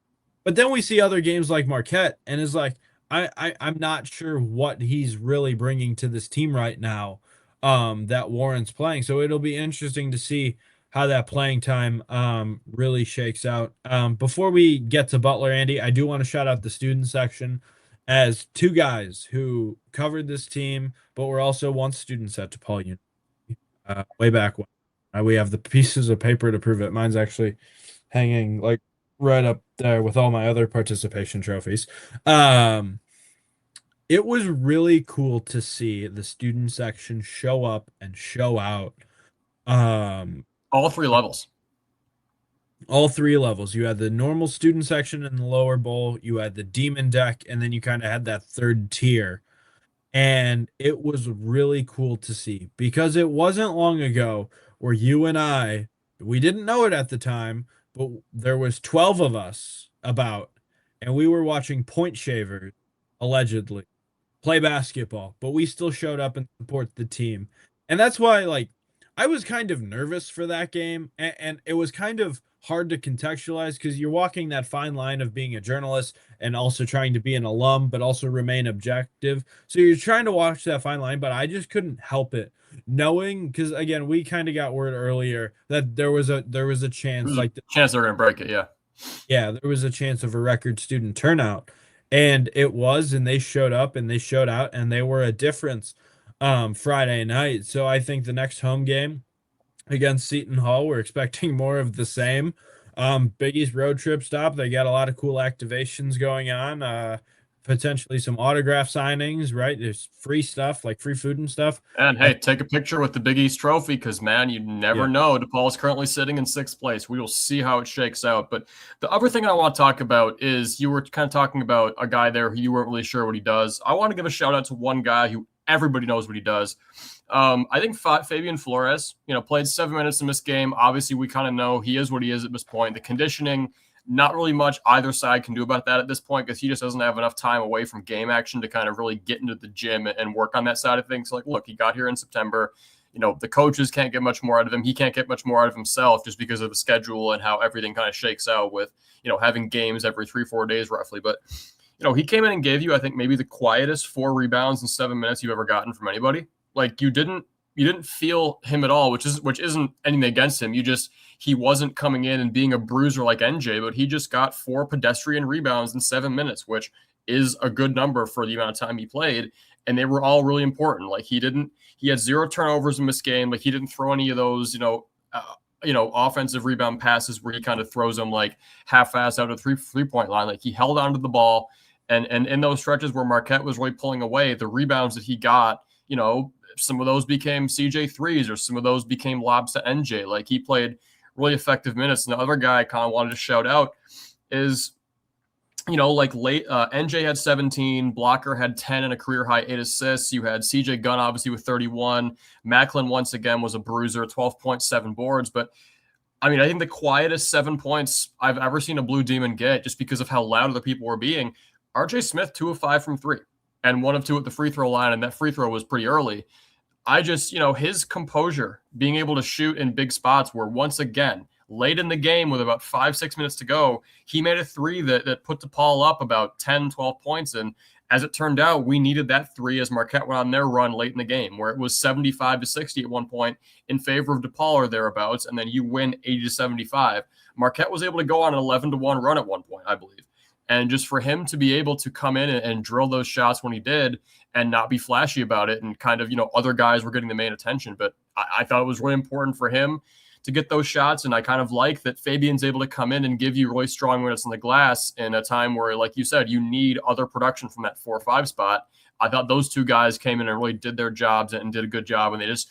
But then we see other games like Marquette, and is like, I'm not sure what he's really bringing to this team right now, that Warren's playing. So it'll be interesting to see how that playing time really shakes out. Before we get to Butler, Andy, I do want to shout out the student section as two guys who covered this team, but were also once students at DePaul University way back when. We have the pieces of paper to prove it. Mine's actually hanging like right up there with all my other participation trophies. It was really cool to see the student section show up and show out. All 3 levels. All 3 levels. You had the normal student section in the lower bowl, you had the demon deck, and then you kind of had that third tier. And it was really cool to see, because it wasn't long ago where you and we didn't know it at the time, but there was 12 of us about, and we were watching point shavers allegedly play basketball, but we still showed up and support the team. And that's why, like, I was kind of nervous for that game, and it was kind of hard to contextualize, because you're walking that fine line of being a journalist and also trying to be an alum, but also remain objective. So you're trying to watch that fine line, but I just couldn't help it, knowing, because again, we kind of got word earlier that there was a chance, like, Chance they're going to break it, yeah. yeah, there was a chance of a record student turnout, and it was, and they showed up and they showed out, and they were a difference Friday night. So I think the next home game against Seton Hall, we're expecting more of the same. Big East road trip stop. They got a lot of cool activations going on. Potentially some autograph signings, right? There's free stuff, like free food and stuff. And hey, take a picture with the Big East trophy, because, man, you never know. DePaul is currently sitting in 6th place. We will see how it shakes out. But the other thing I want to talk about is, you were kind of talking about a guy there who you weren't really sure what he does. I want to give a shout out to one guy who everybody knows what he does. I think Fabian Flores, played 7 minutes in this game. Obviously, we kind of know he is what he is at this point. The conditioning, not really much either side can do about that at this point, because he just doesn't have enough time away from game action to kind of really get into the gym and work on that side of things. So, like, look, he got here in September. The coaches can't get much more out of him. He can't get much more out of himself, just because of the schedule and how everything kind of shakes out with, having games every 3-4 days roughly. But, he came in and gave you, I think, maybe the quietest 4 rebounds in 7 minutes you've ever gotten from anybody. Like, you didn't feel him at all, which isn't anything against him. He wasn't coming in and being a bruiser like NJ, but he just got 4 pedestrian rebounds in 7 minutes, which is a good number for the amount of time he played. And they were all really important. Like, he had 0 turnovers in this game. Like, he didn't throw any of those, offensive rebound passes where he kind of throws them like half-assed out of 3-point line. Like, he held onto the ball. And in those stretches where Marquette was really pulling away, the rebounds that he got, some of those became CJ threes, or some of those became lobs to NJ. Like, he played really effective minutes. And the other guy I kind of wanted to shout out is like late NJ had 17, Blocker had 10 and a career high 8 assists. You had CJ Gunn obviously with 31. Macklin once again was a bruiser, 12.7 boards. But I mean, I think the quietest 7 points I've ever seen a Blue Demon get, just because of how loud other people were being. RJ Smith 2 of 5 from 3 and 1 of 2 at the free throw line, and that free throw was pretty early. I just, his composure, being able to shoot in big spots, where once again, late in the game with about 5-6 minutes to go, he made a 3 that put DePaul up about 10, 12 points. And as it turned out, we needed that 3 as Marquette went on their run late in the game, where it was 75-60 at one point in favor of DePaul or thereabouts, and then you win 80-75. Marquette was able to go on an 11-1 run at one point, I believe. And just for him to be able to come in and drill those shots when he did and not be flashy about it, and kind of, other guys were getting the main attention. But I thought it was really important for him to get those shots. And I kind of like that Fabian's able to come in and give you really strong minutes on the glass in a time where, like you said, you need other production from that 4 or 5 spot. I thought those two guys came in and really did their jobs and did a good job. And they just,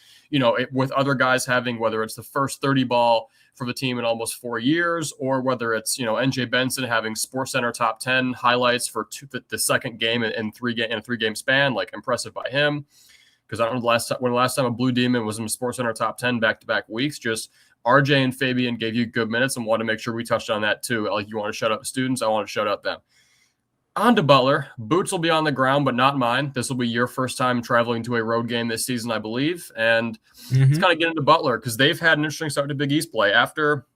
with other guys having, whether it's the first 30 ball for the team in almost 4 years, or whether it's, NJ Benson having SportsCenter top 10 highlights for the second game in a 3-game span, like, impressive by him. Because I don't know when the last time a Blue Demon was in SportsCenter top 10 back-to-back weeks. Just RJ and Fabian gave you good minutes, and want to make sure we touched on that too. Like, you want to shout out students, I want to shout out them. On to Butler. Boots will be on the ground, but not mine. This will be your first time traveling to a road game this season, I believe. And it's kind of get into Butler, because they've had an interesting start to Big East play. After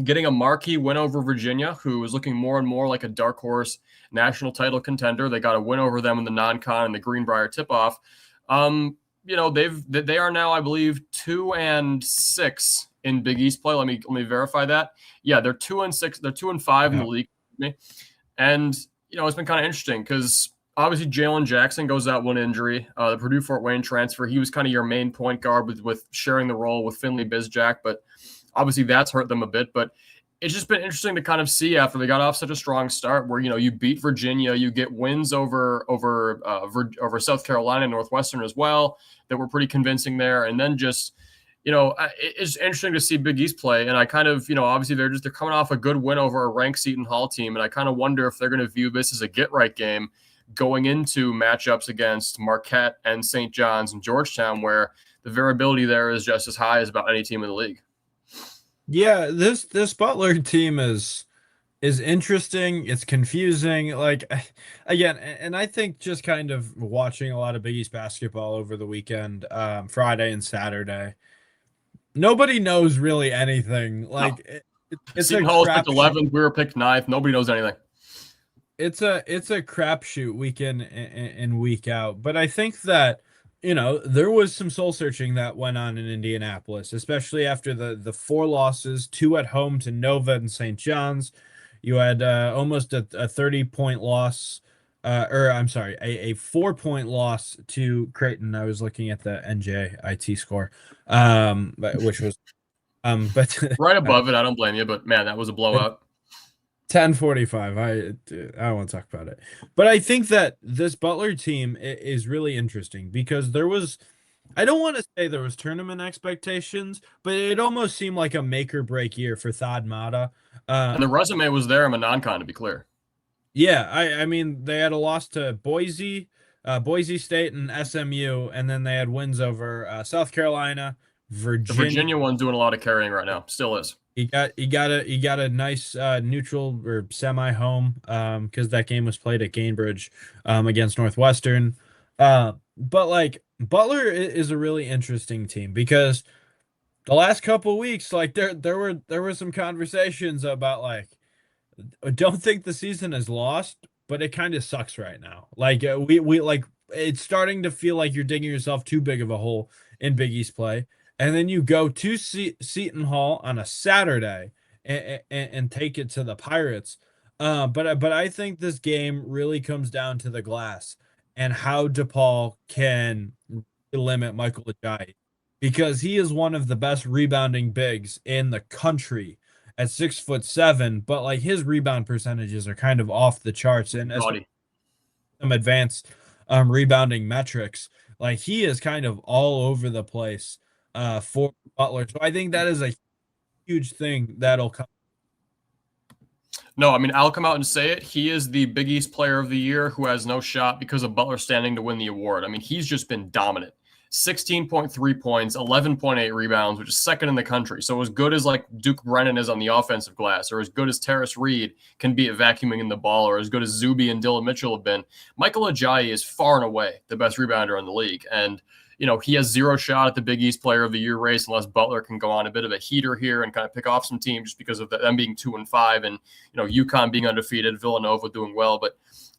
getting a marquee win over Virginia, who is looking more and more like a dark horse national title contender, they got a win over them in the non-con and the Greenbrier tip-off. They are now, I believe, 2-6 in Big East play. Let me verify that. Yeah, they're 2-6. They're 2-5 in the league. And it's been kind of interesting, because obviously Jalen Jackson goes out one injury. The Purdue Fort Wayne transfer, he was kind of your main point guard with sharing the role with Finley Bizjack, but obviously that's hurt them a bit. But it's just been interesting to kind of see, after they got off such a strong start, where you beat Virginia, you get wins over South Carolina and Northwestern as well that were pretty convincing there, and then just it's interesting to see Big East play. And I kind of obviously they're coming off a good win over a ranked Seton Hall team, and I kind of wonder if they're going to view this as a get right game going into matchups against Marquette and St. John's and Georgetown, where the variability there is just as high as about any team in the league. Yeah, this Butler team is interesting. It's confusing. Like, again, and I think just kind of watching a lot of Big East basketball over the weekend, Friday and Saturday, nobody knows really anything. Like, no. It's Seton Hall's picked 11th. We were picked 9th. Nobody knows anything. It's a crapshoot week in and week out. But I think that there was some soul searching that went on in Indianapolis, especially after the 4 losses, 2 at home to Nova and St. John's. You had almost a 30-point loss, a 4-point loss to Creighton. I was looking at the NJIT score, which was, but right above it. I don't blame you, but man, that was a blowout. 10:45. I don't want to talk about it, but I think that this Butler team is really interesting, because I don't want to say there was tournament expectations, but it almost seemed like a make or break year for Thad Matta. And the resume was there in a non-con, to be clear. Yeah, I mean, they had a loss to Boise State and SMU, and then they had wins over South Carolina, Virginia. The Virginia one's doing a lot of carrying right now. Still is. He got a nice neutral or semi home, because that game was played at Gainbridge against Northwestern. But like, Butler is a really interesting team, because the last couple of weeks, like, there were some conversations about, like, don't think the season is lost, but it kind of sucks right now. Like, we like, it's starting to feel like you're digging yourself too big of a hole in Big East play. And then you go to Seton Hall on a Saturday and take it to the Pirates. But I think this game really comes down to the glass and how DePaul can limit Michael Ajayi, because he is one of the best rebounding bigs in the country at 6'7", but like, his rebound percentages are kind of off the charts, and some advanced rebounding metrics. Like, he is kind of all over the place for Butler. So I think that is a huge thing that'll come. No, I mean, I'll come out and say it. He is the Big East Player of the Year who has no shot because of Butler standing to win the award. I mean, he's just been dominant. 16.3 points, 11.8 rebounds, which is second in the country. So as good as like Duke Brennan is on the offensive glass, or as good as Terrace Reed can be at vacuuming in the ball, or as good as Zuby and Dylan Mitchell have been, Michael Ajayi is far and away the best rebounder in the league. And he has zero shot at the Big East Player of the Year race unless Butler can go on a bit of a heater here and kind of pick off some teams just because of them being 2-5 and UConn being undefeated, Villanova doing well. But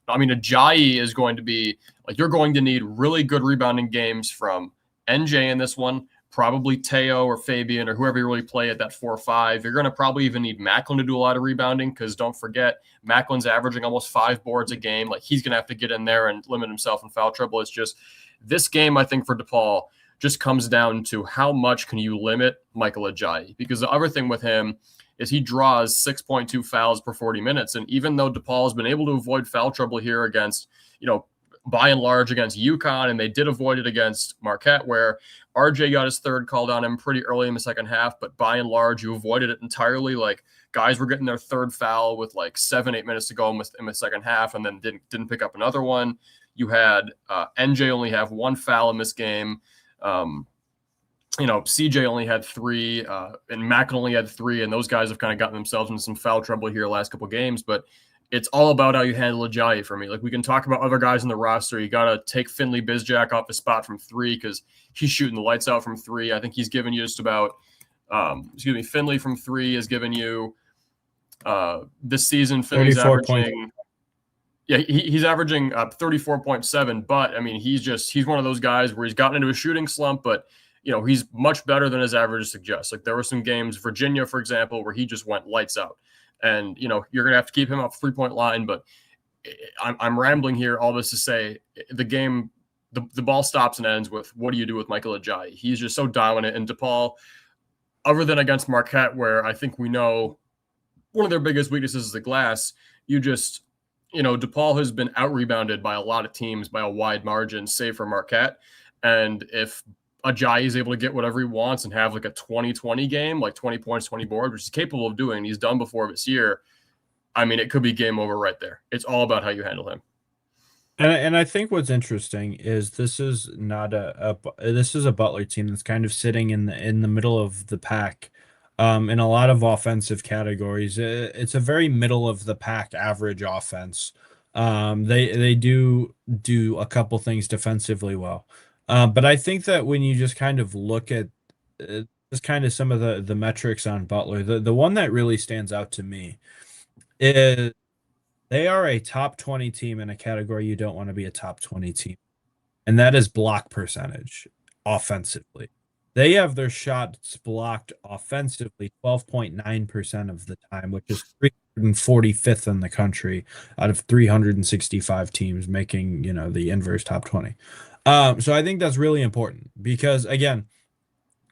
I mean, Ajayi is going to be like, you're going to need really good rebounding games from NJ in this one, probably Teo or Fabian or whoever you really play at that 4-5. You're going to probably even need Macklin to do a lot of rebounding because don't forget, Macklin's averaging almost 5 boards a game. Like, he's going to have to get in there and limit himself in foul trouble. It's just this game, I think, for DePaul just comes down to how much can you limit Michael Ajayi, because the other thing with him is he draws 6.2 fouls per 40 minutes. And even though DePaul has been able to avoid foul trouble here against, by and large against UConn, and they did avoid it against Marquette, where RJ got his third called on him pretty early in the second half, but by and large, you avoided it entirely. Like, guys were getting their third foul with like 7-8 minutes to go in the second half, and then didn't pick up another one. You had NJ only have 1 foul in this game. CJ only had 3, and Mack only had 3, and those guys have kind of gotten themselves into some foul trouble here the last couple of games. But it's all about how you handle Ajayi for me. Like, we can talk about other guys in the roster. You got to take Finley Bizjack off the spot from 3 because he's shooting the lights out from 3. I think he's given you just about, Finley from 3 has given you this season. Finley's averaging. Yeah, he's averaging 34.7, but I mean, he's one of those guys where he's gotten into a shooting slump, but he's much better than his average suggests. Like, there were some games, Virginia, for example, where he just went lights out. And, you're going to have to keep him off the 3-point line, but I'm rambling here. All this to say the game, the ball stops and ends with, what do you do with Michael Ajayi? He's just so dominant. And DePaul, other than against Marquette, where I think we know one of their biggest weaknesses is the glass, DePaul has been out-rebounded by a lot of teams by a wide margin, save for Marquette. And if Ajayi is able to get whatever he wants and have like a 20-20 game, like 20 points, 20 boards, which he's capable of doing, he's done before this year, I mean, it could be game over right there. It's all about how you handle him. And I think what's interesting is this is not this is a Butler team that's kind of sitting in the middle of the pack. In a lot of offensive categories, it's a very middle of the pack average offense. They do a couple things defensively well, but I think that when you just kind of look at just kind of some of the metrics on Butler, the one that really stands out to me is they are a top 20 team in a category you don't want to be a top 20 team, and that is block percentage offensively. They have their shots blocked offensively 12.9% of the time, which is 345th in the country out of 365 teams, making, the inverse top 20. So I think that's really important because, again,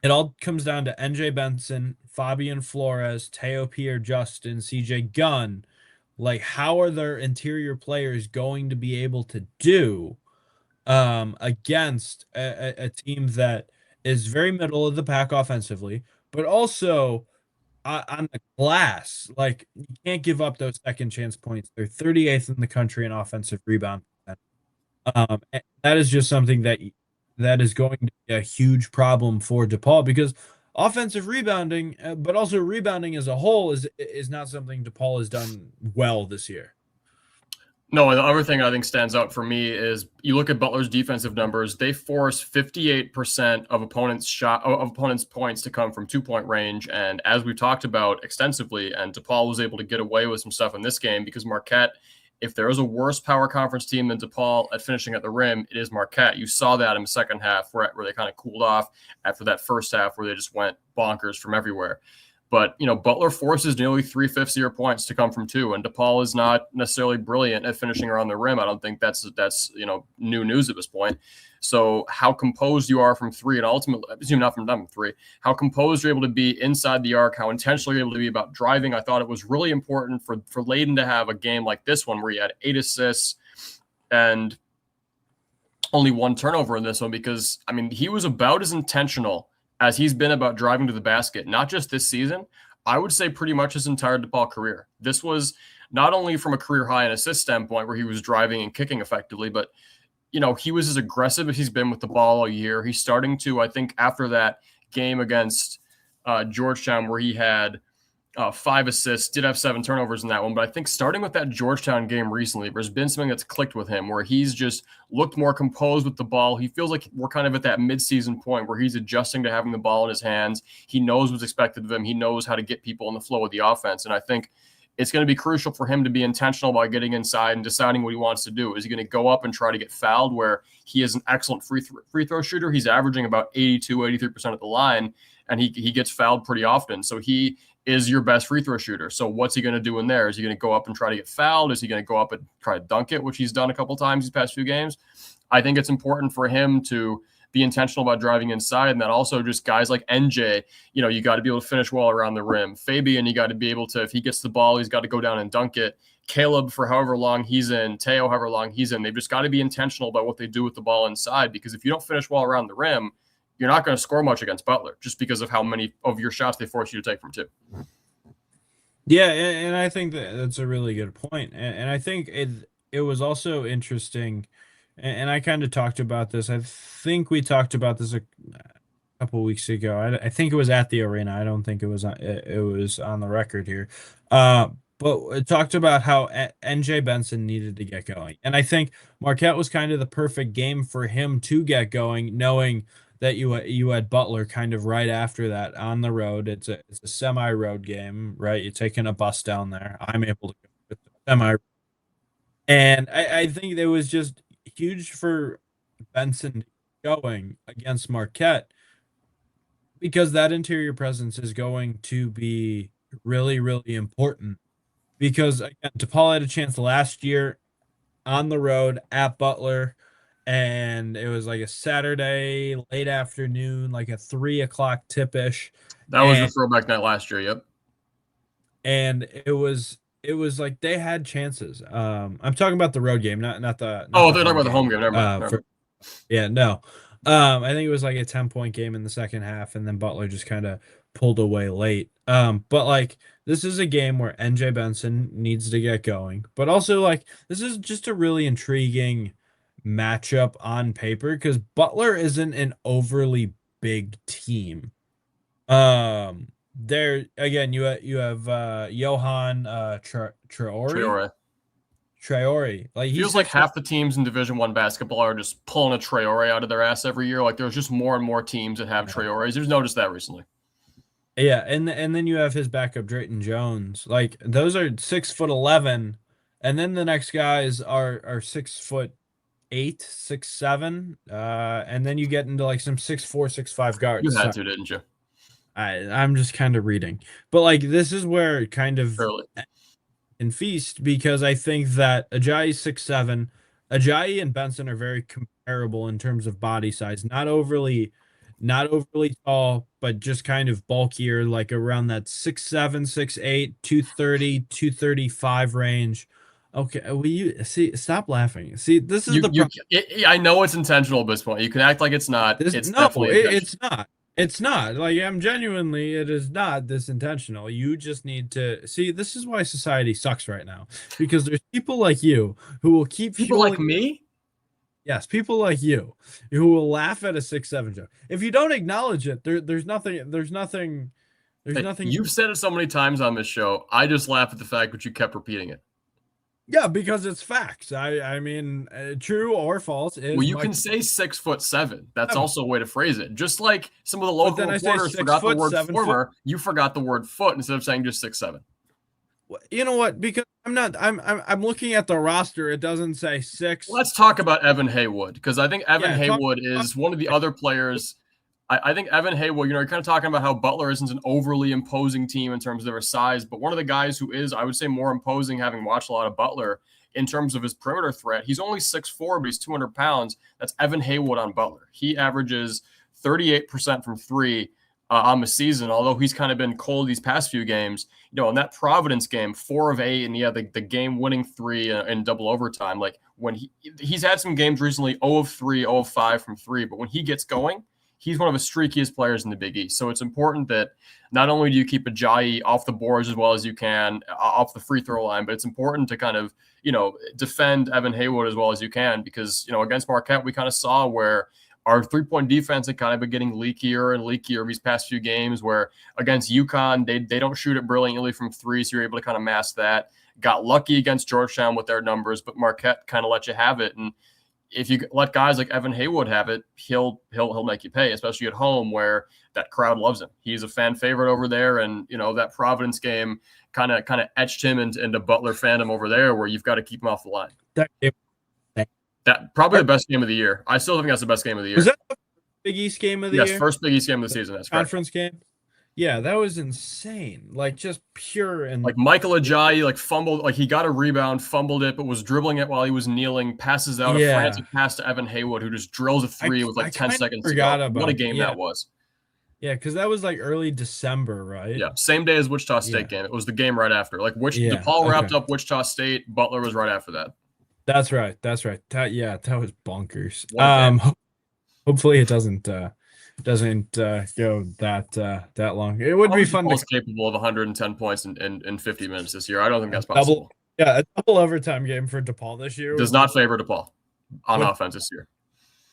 it all comes down to NJ Benson, Fabian Flores, Teo Pierre-Justin, CJ Gunn. Like, how are their interior players going to be able to do against a team that is very middle of the pack offensively, but also on the glass? Like, you can't give up those second chance points. They're 38th in the country in offensive rebound. And that is just something that is going to be a huge problem for DePaul, because offensive rebounding, but also rebounding as a whole is not something DePaul has done well this year. No, and the other thing I think stands out for me is you look at Butler's defensive numbers. They force 58% of opponents' points to come from 2-point range. And as we've talked about extensively, and DePaul was able to get away with some stuff in this game because Marquette, if there is a worse power conference team than DePaul at finishing at the rim, it is Marquette. You saw that in the second half where they kind of cooled off after that first half where they just went bonkers from everywhere. But, Butler forces nearly 3/5 of your points to come from 2, and DePaul is not necessarily brilliant at finishing around the rim. I don't think that's new news at this point. So how composed you are from 3, and ultimately, not from 3, how composed you're able to be inside the arc, how intentional you're able to be about driving. I thought it was really important for Layden to have a game like this one where he had 8 assists and only 1 turnover in this one, because, I mean, he was about as intentional as he's been about driving to the basket, not just this season, I would say pretty much his entire DePaul career. This was not only from a career high and assist standpoint where he was driving and kicking effectively, but he was as aggressive as he's been with the ball all year. He's starting to, I think, after that game against Georgetown where he had 5 assists, did have 7 turnovers in that one. But I think starting with that Georgetown game recently, there's been something that's clicked with him where he's just looked more composed with the ball. He feels like we're kind of at that midseason point where he's adjusting to having the ball in his hands. He knows what's expected of him. He knows how to get people in the flow of the offense. And I think it's going to be crucial for him to be intentional about getting inside and deciding what he wants to do. Is he going to go up and try to get fouled where he is an excellent free throw shooter? He's averaging about 83% at the line, and he gets fouled pretty often. So he is your best free throw shooter. So what's he going to do in there? Is he going to go up and try to get fouled? Is he going to go up and try to dunk it, which he's done a couple times these past few games? I think it's important for him to be intentional about driving inside. And then also just guys like NJ, you got to be able to finish well around the rim. Fabian, you got to be able to, if he gets the ball, he's got to go down and dunk it. Caleb, for however long he's in, Teo, however long he's in, they've just got to be intentional about what they do with the ball inside, because if you don't finish well around the rim, you're not going to score much against Butler just because of how many of your shots they force you to take from 2. Yeah, and I think that's a really good point. And I think it was also interesting, and I kind of talked about this. I think we talked about this a couple weeks ago. I think it was at the arena. I don't think it was on the record here. But it talked about how NJ Benson needed to get going. And I think Marquette was kind of the perfect game for him to get going, knowing that you had Butler kind of right after that on the road. It's a semi-road game, right? You're taking a bus down there. I'm able to go with the semi. And I think it was just huge for Benson going against Marquette, because that interior presence is going to be really, really important. Because again, DePaul had a chance last year on the road at Butler, and it was like a Saturday late afternoon, like a 3:00 tip-ish. That was the throwback night last year. Yep. And it was like they had chances. I'm talking about the road game, not the. They're talking about the home game. Never mind. Yeah, no. I think it was like a 10-point game in the second half, and then Butler just kind of pulled away late. But like this is a game where NJ Benson needs to get going, but also like this is just a really intriguing matchup on paper because Butler isn't an overly big team. There again, you have Johan Traore. Like he feels like half the teams in Division I basketball are just pulling a Traore out of their ass every year. Like there's just more and more teams that have Traores. There's noticed that recently. Yeah, and then you have his backup Drayton Jones. Like those are 6'11", and then the next guys are 6'8", 6'7", and then you get into like some 6'4", 6'5" guards. You had to, didn't you? I'm just kind of reading, but like this is where it kind of can feast, because I think that Ajayi 6'7", Ajayi and Benson are very comparable in terms of body size, not overly tall, but just kind of bulkier, like around that 6'7", 6'8", 230, 235 range. Okay, stop laughing. See, this is I know it's intentional at this point. You can act like it's not. It's not. It's not. Like, it is not this intentional. You just need to see, this is why society sucks right now. Because there's people like you who will keep people like me? Yes, people like you who will laugh at a 6'7" joke. If you don't acknowledge it, there's nothing. You've said it so many times on this show. I just laugh at the fact that you kept repeating it. Yeah, because it's facts. I mean, true or false is. Well, you can say 6'7". That's also a way to phrase it. Just like some of the local reporters forgot the word former, you forgot the word foot instead of saying just 6'7". You know what? Because I'm looking at the roster. It doesn't say 6. Let's talk about Evan Haywood, because I think Evan Haywood is one of the other players. I think Evan Haywood, you're kind of talking about how Butler isn't an overly imposing team in terms of their size, but one of the guys who is, I would say, more imposing, having watched a lot of Butler in terms of his perimeter threat. He's only 6'4", but he's 200 pounds. That's Evan Haywood on Butler. He averages 38% from 3 on the season, although he's kind of been cold these past few games. In that Providence game, 4 of 8, and the game-winning 3 in double overtime. Like when he's had some games recently, 0 of 3, 0 of 5 from 3, but when he gets going, he's one of the streakiest players in the Big East. So it's important that not only do you keep Ajayi off the boards as well as you can, off the free throw line, but it's important to kind of, defend Evan Haywood as well as you can, because, against Marquette, we kind of saw where our three-point defense had kind of been getting leakier and leakier these past few games, where against UConn, they don't shoot it brilliantly from three, so you're able to kind of mask that. Got lucky against Georgetown with their numbers, but Marquette kind of let you have it. And if you let guys like Evan Haywood have it, he'll make you pay, especially at home where that crowd loves him. He's a fan favorite over there, and that Providence game kind of etched him into Butler fandom over there, where you've got to keep him off the line. That probably the best game of the year. I still think that's the best game of the year. Was that the Big East game of the year? Yes, first Big East game of the season. That's conference game. Yeah, that was insane. Like, just pure and like Michael Ajayi fumbled, he got a rebound, fumbled it, but was dribbling it while he was kneeling, passes out a frantic pass to Evan Haywood, who just drills a three with 10 seconds to go. What a game that was. Yeah, because that was early December, right? Yeah, same day as Wichita State game. It was the game right after. DePaul wrapped up Wichita State. Butler was right after that. That's right. That was bonkers. Hopefully it doesn't go that long. It would be fun. DePaul's capable of 110 points in 50 minutes this year. I don't think that's possible. A double overtime game for DePaul this year does not favor DePaul on offense this year.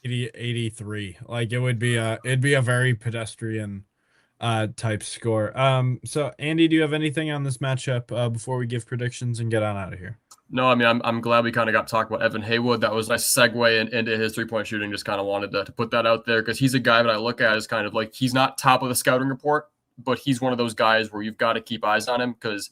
83. It'd be a very pedestrian type score. So Andy, do you have anything on this matchup before we give predictions and get on out of here? No, I mean, I'm glad we kind of got to talk about Evan Haywood. That was a nice segue into his three-point shooting. Just kind of wanted to put that out there, because he's a guy that I look at as kind of he's not top of the scouting report, but he's one of those guys where you've got to keep eyes on him, because,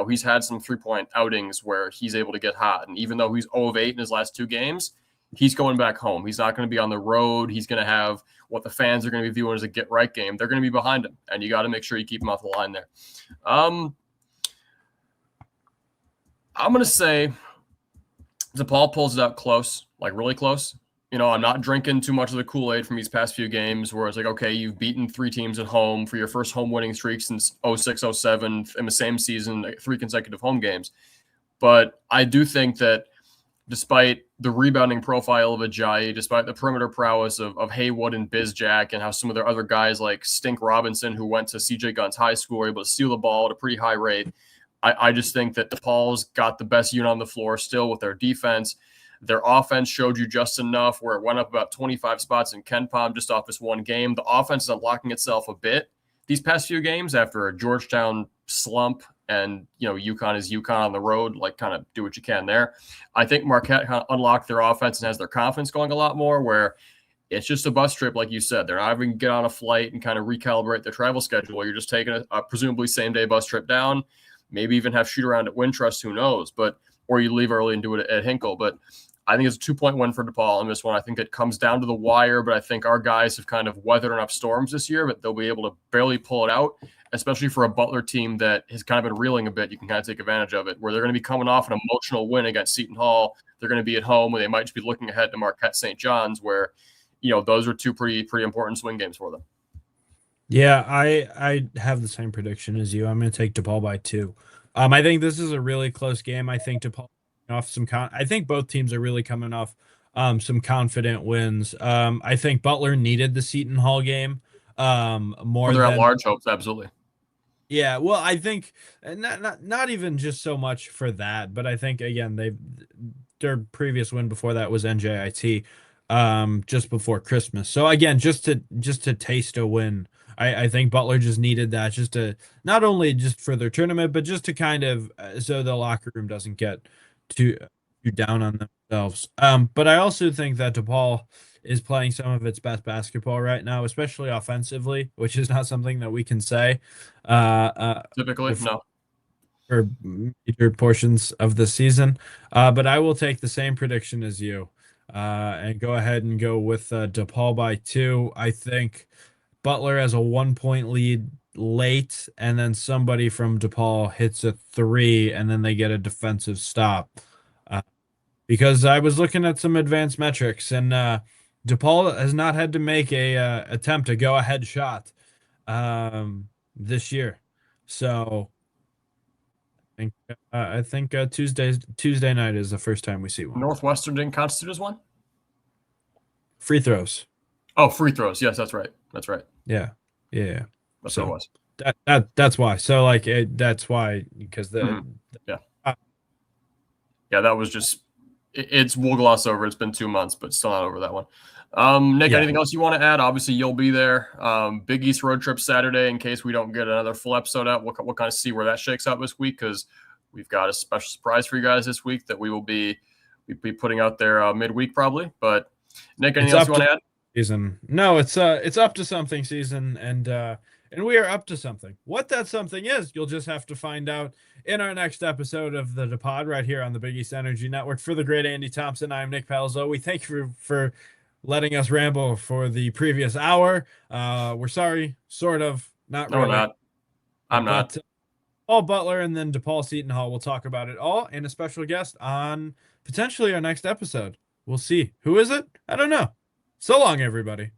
he's had some three-point outings where he's able to get hot. And even though he's 0 of 8 in his last 2 games, he's going back home. He's not going to be on the road. He's going to have what the fans are going to be viewing as a get-right game. They're going to be behind him, and you got to make sure you keep him off the line there. I'm going to say DePaul pulls it out close, really close. I'm not drinking too much of the Kool-Aid from these past few games where it's okay, you've beaten 3 teams at home for your first home winning streak since 06-07 in the same season, 3 consecutive home games. But I do think that despite the rebounding profile of Ajayi, despite the perimeter prowess of Haywood and Bizjack, and how some of their other guys like Stink Robinson, who went to CJ Gunn's high school, were able to steal the ball at a pretty high rate, I just think that DePaul's got the best unit on the floor still with their defense. Their offense showed you just enough where it went up about 25 spots in KenPom just off this one game. The offense is unlocking itself a bit these past few games after a Georgetown slump, and UConn is UConn on the road. Kind of do what you can there. I think Marquette kind of unlocked their offense and has their confidence going a lot more, where it's just a bus trip, like you said. They're not even get on a flight and kind of recalibrate their travel schedule. You're just taking a presumably same day bus trip down. Maybe even have shoot around at Wintrust, who knows? Or you leave early and do it at Hinkle. But I think it's a 2-point win for DePaul on this one. I think it comes down to the wire, but I think our guys have kind of weathered enough storms this year, but they'll be able to barely pull it out, especially for a Butler team that has kind of been reeling a bit. You can kind of take advantage of it, where they're going to be coming off an emotional win against Seton Hall. They're going to be at home, and they might just be looking ahead to Marquette St. John's, where, those are 2 pretty important swing games for them. Yeah, I have the same prediction as you. I'm going to take DePaul by 2. I think this is a really close game. I think DePaul off I think both teams are really coming off some confident wins. I think Butler needed the Seton Hall game more. They're at large hopes, absolutely. Yeah, well, I think not even just so much for that, but I think again their previous win before that was NJIT, just before Christmas. So again, just to taste a win. I think Butler just needed that, just to not only just for their tournament, but just to kind of so the locker room doesn't get too down on themselves. But I also think that DePaul is playing some of its best basketball right now, especially offensively, which is not something that we can say typically for major portions of the season. But I will take the same prediction as you and go ahead and go with DePaul by 2. I think Butler has a 1-point lead late, and then somebody from DePaul hits a 3, and then they get a defensive stop. Because I was looking at some advanced metrics, and DePaul has not had to make a attempt to go ahead shot this year. So I think Tuesday night is the first time we see one. Northwestern didn't constitute as one? Free throws. Oh, free throws. Yes, that's right. That's right. Yeah. Yeah. That's So what it was. That's why. So like that's why, because Yeah. Yeah, that was just it's we'll gloss over. It's been 2 months, but still not over that one. Nick, Yeah. anything else you want to add? Obviously, you'll be there. Big East road trip Saturday in case we don't get another full episode out. We'll kind of see where that shakes out this week because we've got a special surprise for you guys this week that we'll be putting out there midweek probably. But Nick, anything else you want to add? Season. No, it's up to something season, and we are up to something. What that something is, you'll just have to find out in our next episode of the DePaul right here on the Big East Energy Network. For the great Andy Thompson, I'm Nick Palazzolo. We thank you for letting us ramble for the previous hour. We're sorry, sort of, not really. No, we're not. I'm not. Paul Butler and then DePaul Seton Hall. We'll talk about it all, and a special guest on potentially our next episode. We'll see. Who is it? I don't know. So long, everybody.